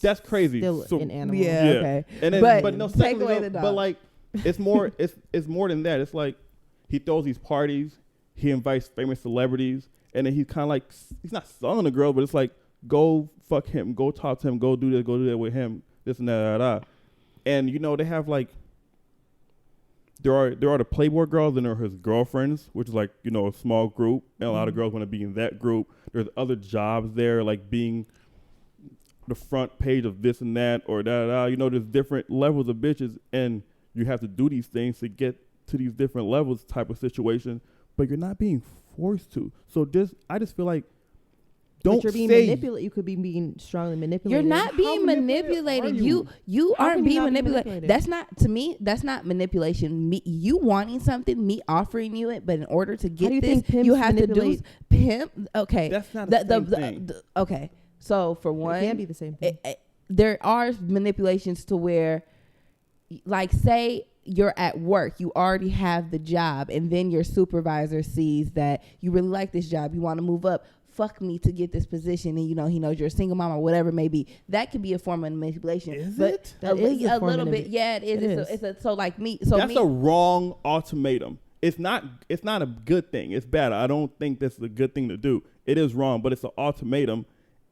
That's crazy. Still So- an animal. Yeah. Okay. And then, But but no, take secondly, away though, the dog. but like, it's more, it's more than that. It's like he throws these parties, he invites famous celebrities, and then he's kind of like, he's not selling the girl, but it's like, go fuck him, go talk to him, go do this, go do that with him, this and that. And you know, they have like, there are the Playboy girls and there are his girlfriends, which is like, you know, a small group, and a lot of girls want to be in that group. There's other jobs there, like being the front page of this and that or da. You know, there's different levels of bitches, and you have to do these things to get to these different levels type of situation, but you're not being forced to. So I just feel like, don't but you're being say manipulated. You could be being strongly manipulated. You're not being manipulated. You How aren't can you being not be manipulated. manipulated? That's not, to me, that's not manipulation. Me, you wanting something, me offering you it, but in order to do get you this, think pimps you have to do manipulate? pimp. Okay. that's not the same thing. Okay. So for one, It can be the same thing. there are manipulations to where, like, say you're at work, you already have the job, and then your supervisor sees that you really like this job, you want to move up, fuck me to get this position, and you know he knows you're a single mom or whatever it may be. That could be a form of manipulation. Is but it? That is a form little of bit. Yeah, it is. It It's is. so like me. So That's me, a wrong ultimatum. It's not a good thing. It's bad. I don't think that's a good thing to do. It is wrong, but it's an ultimatum.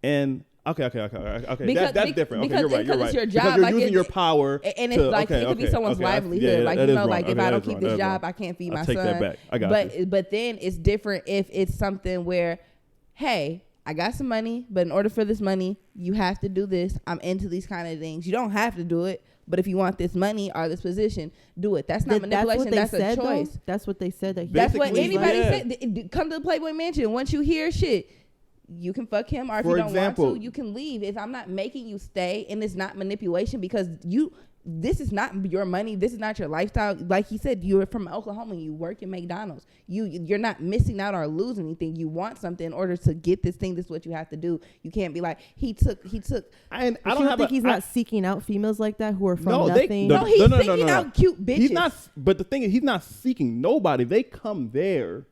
And okay. Because- That's different. Okay, you're right. because You're it's right. your Because job, you're like using it- your power. and it's like it could be someone's livelihood. Like, you know, like if I don't keep this job, I can't feed my son. Take that back. I got you. But then it's different if it's something where, hey, I got some money, but in order for this money, you have to do this. I'm into these kind of things. You don't have to do it, but if you want this money or this position, do it. That's not manipulation. That's a choice. Though? That's what they said. That's what Basically, anybody yeah. said. Come to the Playboy Mansion. Once you hear shit, you can fuck him, or if For you don't example, want to, you can leave. If I'm not making you stay, and it's not manipulation, because you this is not your money. This is not your lifestyle. Like he said, you're from Oklahoma. You work at McDonald's. You're not missing out or losing anything. You want something in order to get this thing. This is what you have to do. You can't be like, he took. I don't think he's not seeking out females like that who are from nothing. He's seeking out cute bitches. He's not. But the thing is, he's not seeking nobody. They come there.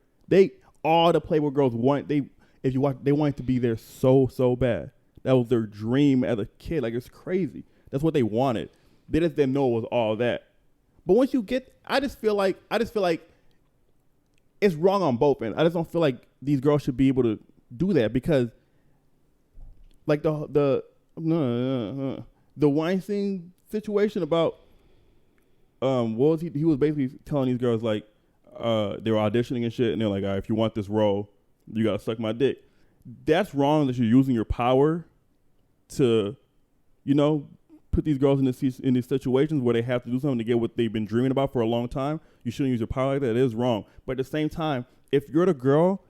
All the Playboy girls want. If you watch, they wanted to be there so bad. That was their dream as a kid. Like, it's crazy. That's what they wanted. They just didn't know it was all that. But once you get, I just feel like it's wrong on both ends. I just don't feel like these girls should be able to do that because, like the Weinstein situation about what was he was basically telling these girls like they were auditioning and shit, and they're like, all right, if you want this role, you gotta suck my dick. That's wrong that you're using your power to, put these girls in these situations where they have to do something to get what they've been dreaming about for a long time. You shouldn't use your power like that. It is wrong. But at the same time, if you're the girl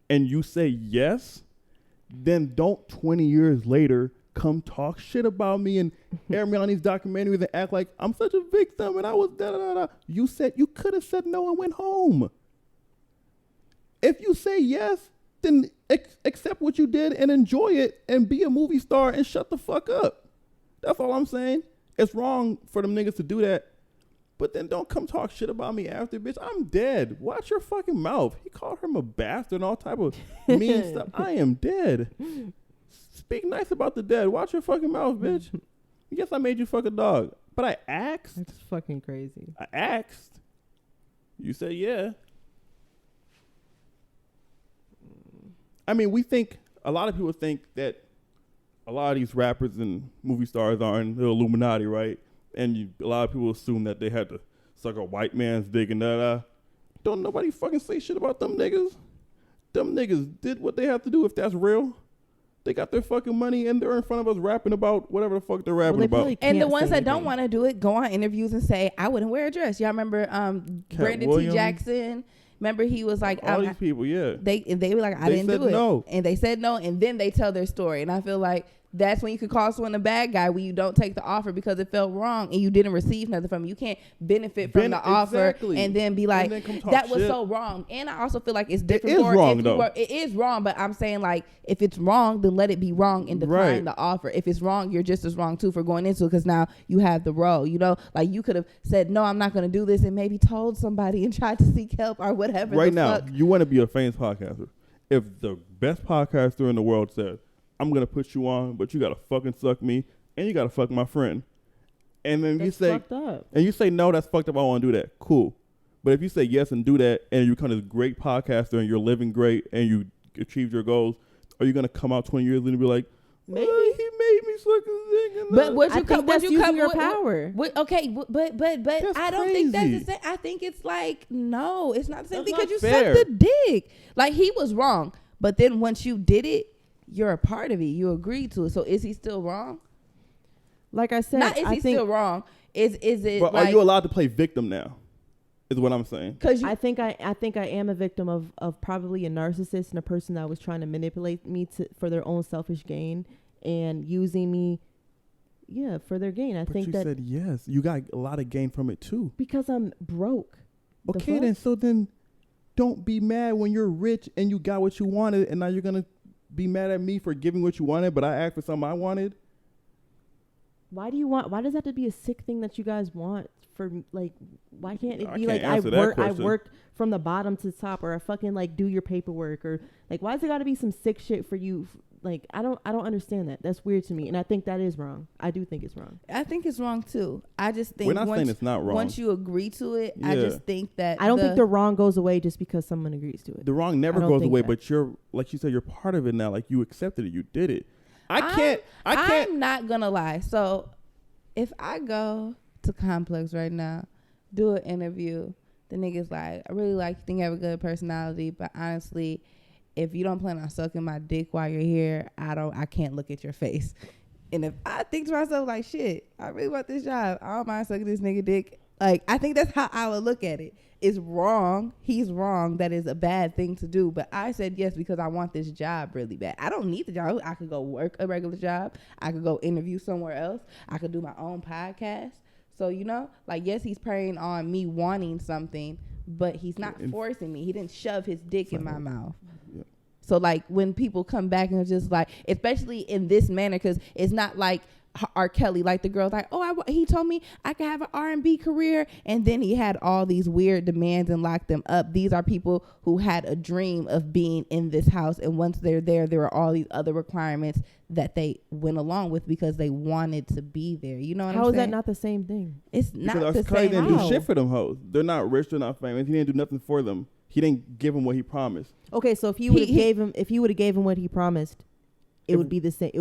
and you say yes, then don't 20 years later come talk shit about me and air me on these documentaries and act like I'm such a victim and I was da-da-da-da. You could have said no and went home. If you say yes, then accept what you did and enjoy it and be a movie star and shut the fuck up. That's all I'm saying. It's wrong for them niggas to do that. But then don't come talk shit about me after, bitch. I'm dead. Watch your fucking mouth. He called him a bastard and all type of mean stuff. I am dead. Speak nice about the dead. Watch your fucking mouth, bitch. Yes, I made you fuck a dog. But I asked. That's fucking crazy. I asked. You said yeah. I mean, a lot of people think that a lot of these rappers and movie stars are in the Illuminati, right? And a lot of people assume that they had to suck a white man's dick and da-da. Don't nobody fucking say shit about them niggas. Them niggas did what they have to do if that's real. They got their fucking money and they're in front of us rapping about whatever the fuck they're rapping about. And the ones that don't want to do it go on interviews and say, I wouldn't wear a dress. Y'all remember Brandon Williams. T. Jackson? Remember he was like, all these people, yeah. They were like, I didn't do it. No. And they said no, and then they tell their story. And I feel like that's when you could call someone a bad guy, when you don't take the offer because it felt wrong and you didn't receive nothing from it. You can't benefit from the offer and then be like, that was so wrong. And I also feel like it's different. It is wrong, though. It is wrong, but I'm saying, like, if it's wrong, then let it be wrong and decline the offer. If it's wrong, you're just as wrong too for going into it because now you have the role. Like, you could have said, no, I'm not going to do this, and maybe told somebody and tried to seek help or whatever. Right now, you want to be a famous podcaster. If the best podcaster in the world said, I'm going to put you on, but you got to fucking suck me and you got to fuck my friend. And then you say, no, that's fucked up. I don't want to do that. Cool. But if you say yes and do that and you become this great podcaster and you're living great and you achieved your goals, are you going to come out 20 years later and be like, maybe he made me suck his dick? But would you come that's using your power? Okay, but that's I don't crazy. think that's the same. I think it's like, no, it's not the same thing because you fair. sucked the dick. Like, he was wrong. But then once you did it, you're a part of it. You agreed to it. So is he still wrong? Like I said, I think still wrong. Is it? But like, are you allowed to play victim now? Is what I'm saying. Because I think I am a victim of probably a narcissist and a person that was trying to manipulate me for their own selfish gain and using me, for their gain. I think that you said yes. You got a lot of gain from it too. Because I'm broke. Okay, then don't be mad when you're rich and you got what you wanted, and now you're gonna be mad at me for giving what you wanted, but I asked for something I wanted. Why does that have to be a sick thing that you guys want for, like, why can't it be like I work from the bottom to the top, or I fucking like do your paperwork, or like, why does it got to be some sick shit for you? Like, I don't understand that. That's weird to me. And I think that is wrong. I do think it's wrong. I think it's wrong too. I just think we're not saying it's not wrong. Once you agree to it, I just think that I don't think the wrong goes away just because someone agrees to it. The wrong never goes away, but you're, like you said, you're part of it now. Like, you accepted it. You did it. I can't. I'm not going to lie. So if I go to Complex right now, do an interview, the nigga's like, I really like you, think you have a good personality, but honestly, if you don't plan on sucking my dick while you're here, I can't look at your face. And if I think to myself, like, shit, I really want this job, I don't mind sucking this nigga dick. Like, I think that's how I would look at it. It's wrong. He's wrong. That is a bad thing to do. But I said yes because I want this job really bad. I don't need the job. I could go work a regular job. I could go interview somewhere else. I could do my own podcast. So, you know, like, yes, he's preying on me wanting something, but he's not forcing me. He didn't shove his dick in my mouth. Yeah. So, like, when people come back and just like, especially in this manner, because it's not like R. Kelly, like the girl's like, oh, he told me I could have an R&B career, and then he had all these weird demands and locked them up. These are people who had a dream of being in this house, and once they're there are all these other requirements that they went along with because they wanted to be there. You know what I'm saying? How is that not the same thing? It's not because the R. Kelly same. didn't do shit for them hoes. They're not rich. They're not famous. He didn't do nothing for them. He didn't give them what he promised. Okay, so if he would have gave him what he promised, it would be the same.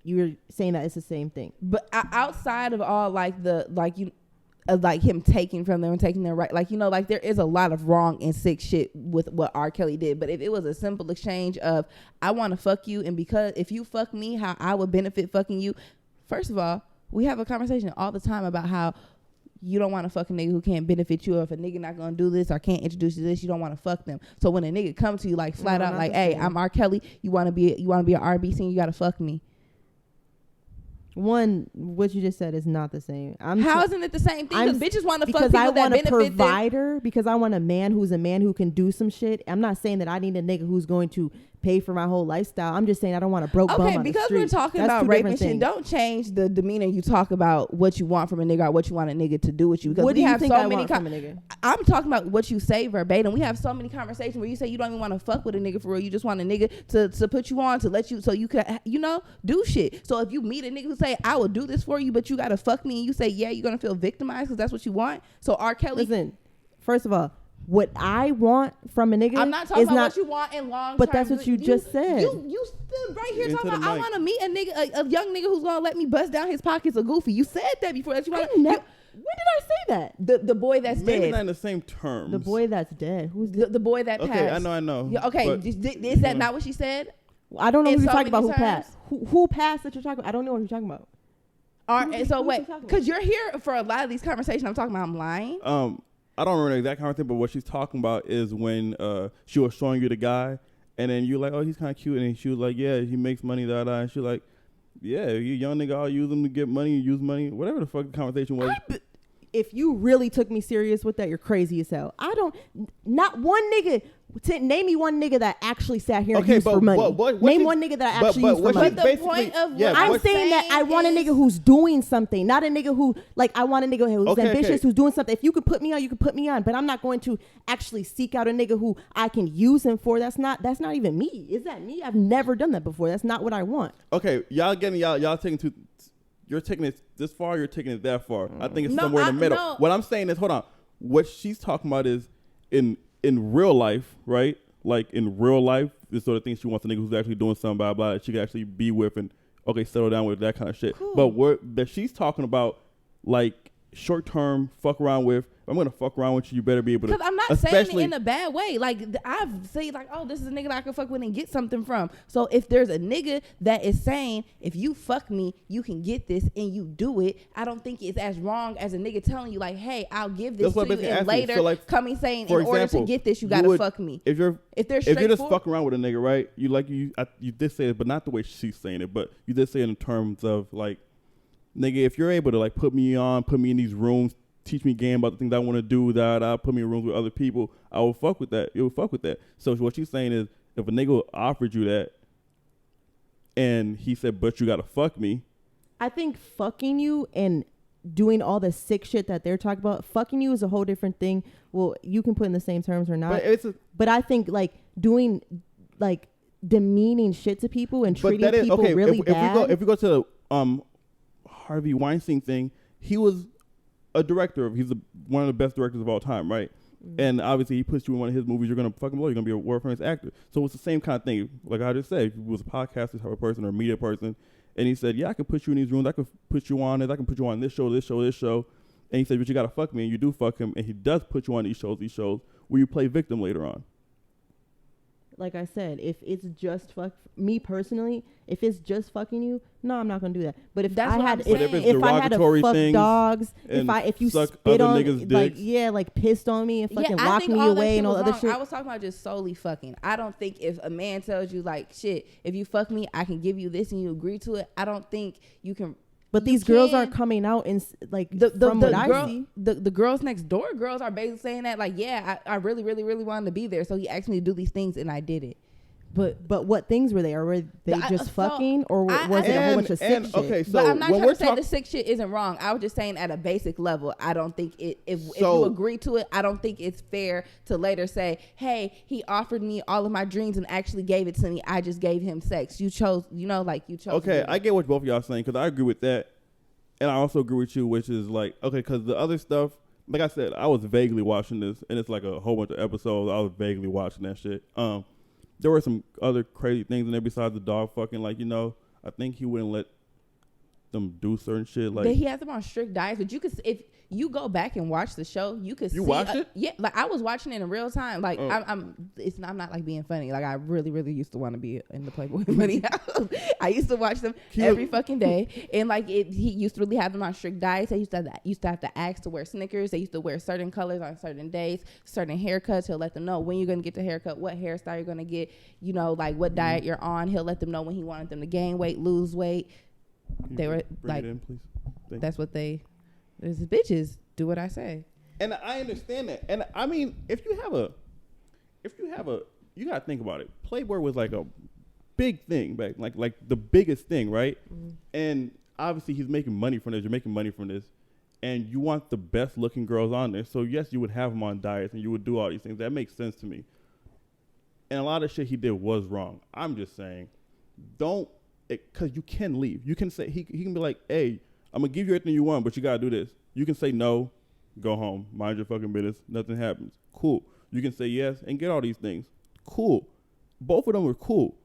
You're saying that it's the same thing. But outside of all like like him taking from them and taking their right, like, you know, like there is a lot of wrong and sick shit with what R. Kelly did. But if it was a simple exchange of I want to fuck you, and because if you fuck me, how I would benefit fucking you. First of all, we have a conversation all the time about how you don't want to fuck a nigga who can't benefit you, or if a nigga not gonna do this or can't introduce you to this, you don't want to fuck them. So when a nigga come to you like flat out like, hey, I'm R. Kelly, you want to be an R&B singer, you gotta fuck me. One, what you just said is not the same. How isn't it the same thing? Because bitches want to fuck people that benefit them. Because I want a provider, because I want a man who can do some shit. I'm not saying that I need a nigga who's going to pay for my whole lifestyle. I'm just saying I don't want a broke bum on the street. Okay, because we're talking about rape and shit, don't change the demeanor you talk about what you want from a nigga or what you want a nigga to do with you. Because what do you think I want from a nigga? I'm talking about what you say verbatim. We have so many conversations where you say you don't even want to fuck with a nigga for real. You just want a nigga to put you on, to let you, so you can, you know, do shit. So if you meet a nigga who say, I will do this for you, but you got to fuck me, and you say, yeah, you're going to feel victimized because that's what you want. So R. Kelly. Listen, first of all, what I want from a nigga, I'm not talking about what you want in long term. But that's what you just said. You stood right here talking about I want to meet a nigga, a young nigga who's gonna let me bust down his pockets of Goofy. You said that before. That you want. When did I say that? The boy that's maybe dead. not in the same terms. The boy that's dead. Who's the boy that okay, passed? I know. Yeah, okay, is that not what she said? I don't know who you're talking about. Who passed? Who passed that you're talking about? I don't know what you're talking about. And so wait, because you're here for a lot of these conversations. I'm talking about. I'm lying. I don't remember the exact conversation, but what she's talking about is when she was showing you the guy, and then you're like, oh, he's kind of cute, and she was like, yeah, he makes money, and she's like, yeah, you young nigga, I'll use him to get money, use money, whatever the fuck the conversation was. If you really took me serious with that, you're crazy as hell. Not one nigga. Name me one nigga that actually sat here and used for money. Name one nigga that actually used for money. But the point of what I'm saying that I want a nigga who's doing something, not a nigga who, like, I want a nigga who's ambitious, who's doing something. If you could put me on, you could put me on. But I'm not going to actually seek out a nigga who I can use him for. That's not even me. Is that me? I've never done that before. That's not what I want. Okay, y'all taking too. You're taking it this far. You're taking it that far. I think it's somewhere in the middle. No. What I'm saying is, hold on. What she's talking about is in real life, right? Like in real life, the sort of thing she wants a nigga who's actually doing something, blah blah. She can actually be with and settle down with, that kind of shit. Cool. But that she's talking about, like, short term, fuck around with. If I'm gonna fuck around with you, you better be able to. Because I'm not saying it in a bad way. Like, I've said, like, oh, this is a nigga that I can fuck with and get something from. So if there's a nigga that is saying, if you fuck me, you can get this, and you do it, I don't think it's as wrong as a nigga telling you, like, hey, I'll give this to you, and later coming saying, in order to get this, you gotta fuck me. If you're just fucking around with a nigga, right? You did say it, but not the way she's saying it. But you did say it in terms of, like, nigga, if you're able to, like, put me in these rooms, teach me game about the things I want to do, put me in rooms with other people, I will fuck with that. You will fuck with that. So what she's saying is, if a nigga offered you that and he said, but you got to fuck me. I think fucking you and doing all the sick shit that they're talking about, fucking you is a whole different thing. Well, you can put in the same terms or not. But I think, like, doing, like, demeaning shit to people and treating people really bad. If we go to the Harvey Weinstein thing, he was a director. He's one of the best directors of all time, right? Mm-hmm. And obviously, he puts you in one of his movies, you're gonna fucking blow. You're gonna be a world famous actor. So it's the same kind of thing. Like I just said, if he was a podcaster type of person or a media person, and he said, "Yeah, I can put you in these rooms. I can put you on this. I can put you on this show. And he said, "But you gotta fuck me," and you do fuck him, and he does put you on these shows. Where you play victim later on. Like I said, if it's just me personally, if it's just fucking you, no, I'm not gonna do that. But if I had to fuck dogs, if you spit on, like pissed on me and fucking locked me away and all other shit. I was talking about just solely fucking. I don't think if a man tells you, like, shit, if you fuck me, I can give you this and you agree to it, I don't think you can But these girls aren't coming out and like from what I see. The girls next door girls are basically saying that like, yeah, I really, really, really wanted to be there. So he asked me to do these things and I did it. But what things were they? Or were they just fucking? Or was it a whole bunch of sick shit? Okay, so but I'm not trying to say the sick shit isn't wrong. I was just saying at a basic level, I don't think if you agree to it, I don't think it's fair to later say, hey, he offered me all of my dreams and actually gave it to me. I just gave him sex. You chose, you chose. Okay, I get what both of y'all saying because I agree with that. And I also agree with you, which is like, okay, because the other stuff, like I said, I was vaguely watching this and it's like a whole bunch of episodes. I was vaguely watching that shit. There were some other crazy things in there besides the dog fucking. Like, I think he wouldn't let them do certain shit. Like, but he has them on strict diets. But you could, if you go back and watch the show, you could see. You watched it? Yeah, like I was watching it in real time. Like I'm not like being funny. Like I really, really used to want to be in the Playboy Money House. I used to watch them every fucking day, and like he used to really have them on strict diets. They used to have to ask to wear Snickers. They used to wear certain colors on certain days, certain haircuts. He'll let them know when you're gonna get the haircut, what hairstyle you're gonna get. Like what diet you're on. He'll let them know when he wanted them to gain weight, lose weight. They were like, that's what they. There's bitches do what I say, and I understand that. And I mean, if you have a, you gotta think about it. Playboy was like a big thing back, like the biggest thing, right? Mm-hmm. And obviously, he's making money from this. You're making money from this, and you want the best looking girls on there. So yes, you would have them on diets, and you would do all these things. That makes sense to me. And a lot of shit he did was wrong. I'm just saying, because you can leave. You can say he can be like, hey, I'm gonna give you everything you want, but you gotta do this. You can say no, go home, mind your fucking business, nothing happens. Cool. You can say yes and get all these things. Cool. Both of them were cool.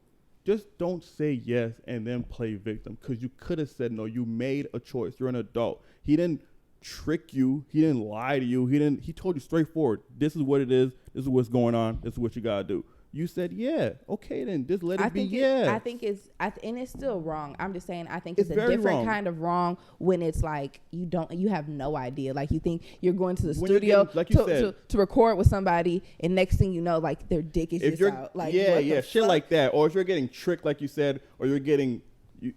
Just don't say yes and then play victim, because you could have said no. You made a choice. You're an adult. He didn't trick you. He didn't lie to you. He told you straightforward. This is what it is. This is what's going on. This is what you gotta do. You said, yeah, okay, then just let it be, yeah. I think and it's still wrong. I'm just saying, I think it's a different kind of wrong when it's like you have no idea. Like you think you're going to the studio to record with somebody, and next thing you know, like their dick is just out. Like, yeah, shit like that. Or if you're getting tricked, like you said, or you're getting...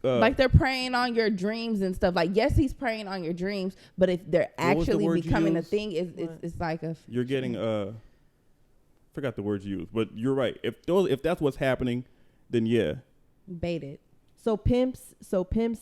like they're preying on your dreams and stuff. Like, yes, he's preying on your dreams, but if they're actually becoming a thing, it's like a... You're getting... forgot the words you used, but you're right. If that's what's happening, then yeah. Baited. So pimps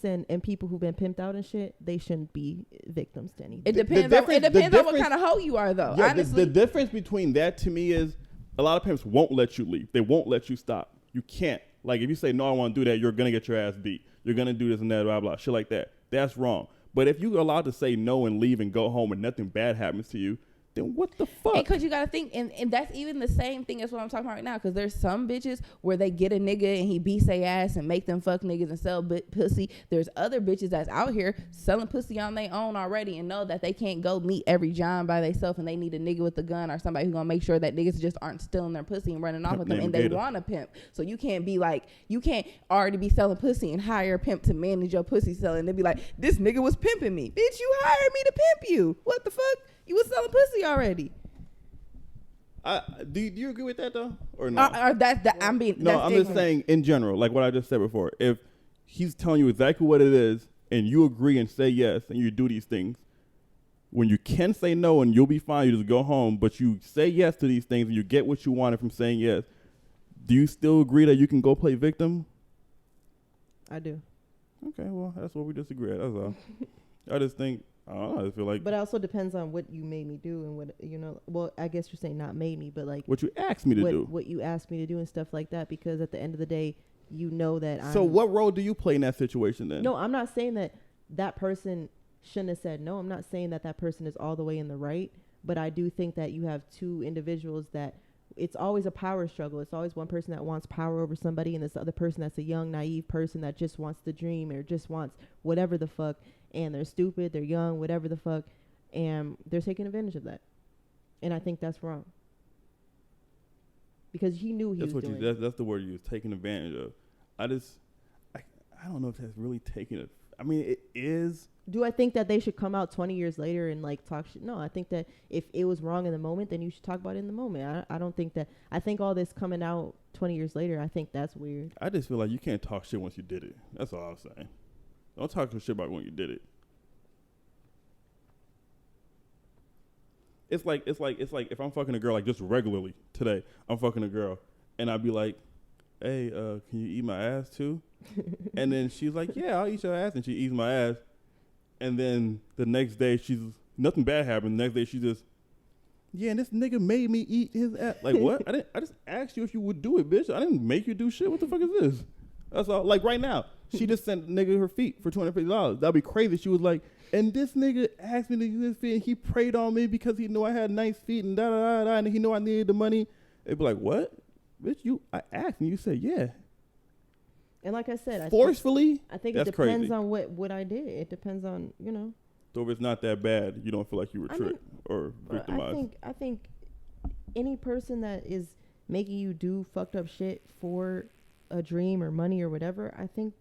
and people who've been pimped out and shit, they shouldn't be victims to anything. It depends on what kind of hoe you are, though. Yeah, honestly. The difference between that to me is a lot of pimps won't let you leave. They won't let you stop. You can't. Like if you say no, I want to do that, you're gonna get your ass beat. You're gonna do this and that, blah blah, shit like that. That's wrong. But if you're allowed to say no and leave and go home and nothing bad happens to you, then what the fuck? Because you got to think, and that's even the same thing as what I'm talking about right now, because there's some bitches where they get a nigga and he beats their ass and make them fuck niggas and sell pussy. There's other bitches that's out here selling pussy on their own already and know that they can't go meet every John by themselves, and they need a nigga with a gun or somebody who's going to make sure that niggas just aren't stealing their pussy and running off with them, and they want a pimp. So you can't be like, you can't already be selling pussy and hire a pimp to manage your pussy selling. They'd be like, this nigga was pimping me. Bitch, you hired me to pimp you. What the fuck? You was selling pussy already. Do you agree with that though, or no? I'm just saying in general, like what I just said before. If he's telling you exactly what it is, and you agree and say yes, and you do these things, when you can say no and you'll be fine, you just go home. But you say yes to these things and you get what you wanted from saying yes. Do you still agree that you can go play victim? I do. Okay, well that's what we disagree at. That's all. I just think. I don't know, I feel like... But it also depends on what you made me do and what, well, I guess you're saying not made me, but like... What you asked me to do. What you asked me to do and stuff like that, because at the end of the day, you know that So what role do you play in that situation then? No, I'm not saying that person shouldn't have said no. I'm not saying that person is all the way in the right, but I do think that you have two individuals that... It's always a power struggle. It's always one person that wants power over somebody, and this other person that's a young, naive person that just wants the dream or just wants whatever the fuck. And they're stupid, they're young, whatever the fuck, and they're taking advantage of that. And I think that's wrong. Because he knew he was doing it. That's the word you was taking advantage of. I don't know if that's really taking it. I mean, it is. Do I think that they should come out 20 years later and like talk shit? No, I think that if it was wrong in the moment, then you should talk about it in the moment. I don't think that. I think all this coming out 20 years later, I think that's weird. I just feel like you can't talk shit once you did it. That's all I'm saying. Don't talk shit about when you did it. It's like if I'm fucking a girl like just regularly today, I'm fucking a girl and I'd be like, hey, can you eat my ass too? And then she's like, yeah, I'll eat your ass, and she eats my ass. And then the next day nothing bad happened. The next day she just, yeah, and this nigga made me eat his ass. Like what? I just asked you if you would do it, bitch. I didn't make you do shit. What the fuck is this? That's all. Like right now, she just sent nigga her feet for $250. That'd be crazy. She was like, and this nigga asked me to use his feet, and he preyed on me because he knew I had nice feet and da da da da, and he knew I needed the money. It'd be like, what, bitch? I asked and you said yeah. And like I said, forcefully. I think it depends crazy. on what I did. It depends on So if it's not that bad, you don't feel like you were tricked or victimized. I think any person that is making you do fucked up shit for a dream or money or whatever, I think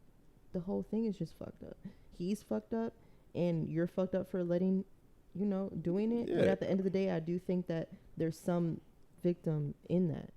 the whole thing is just fucked up. He's fucked up, and you're fucked up for letting, doing it. Yeah. But at the end of the day, I do think that there's some victim in that.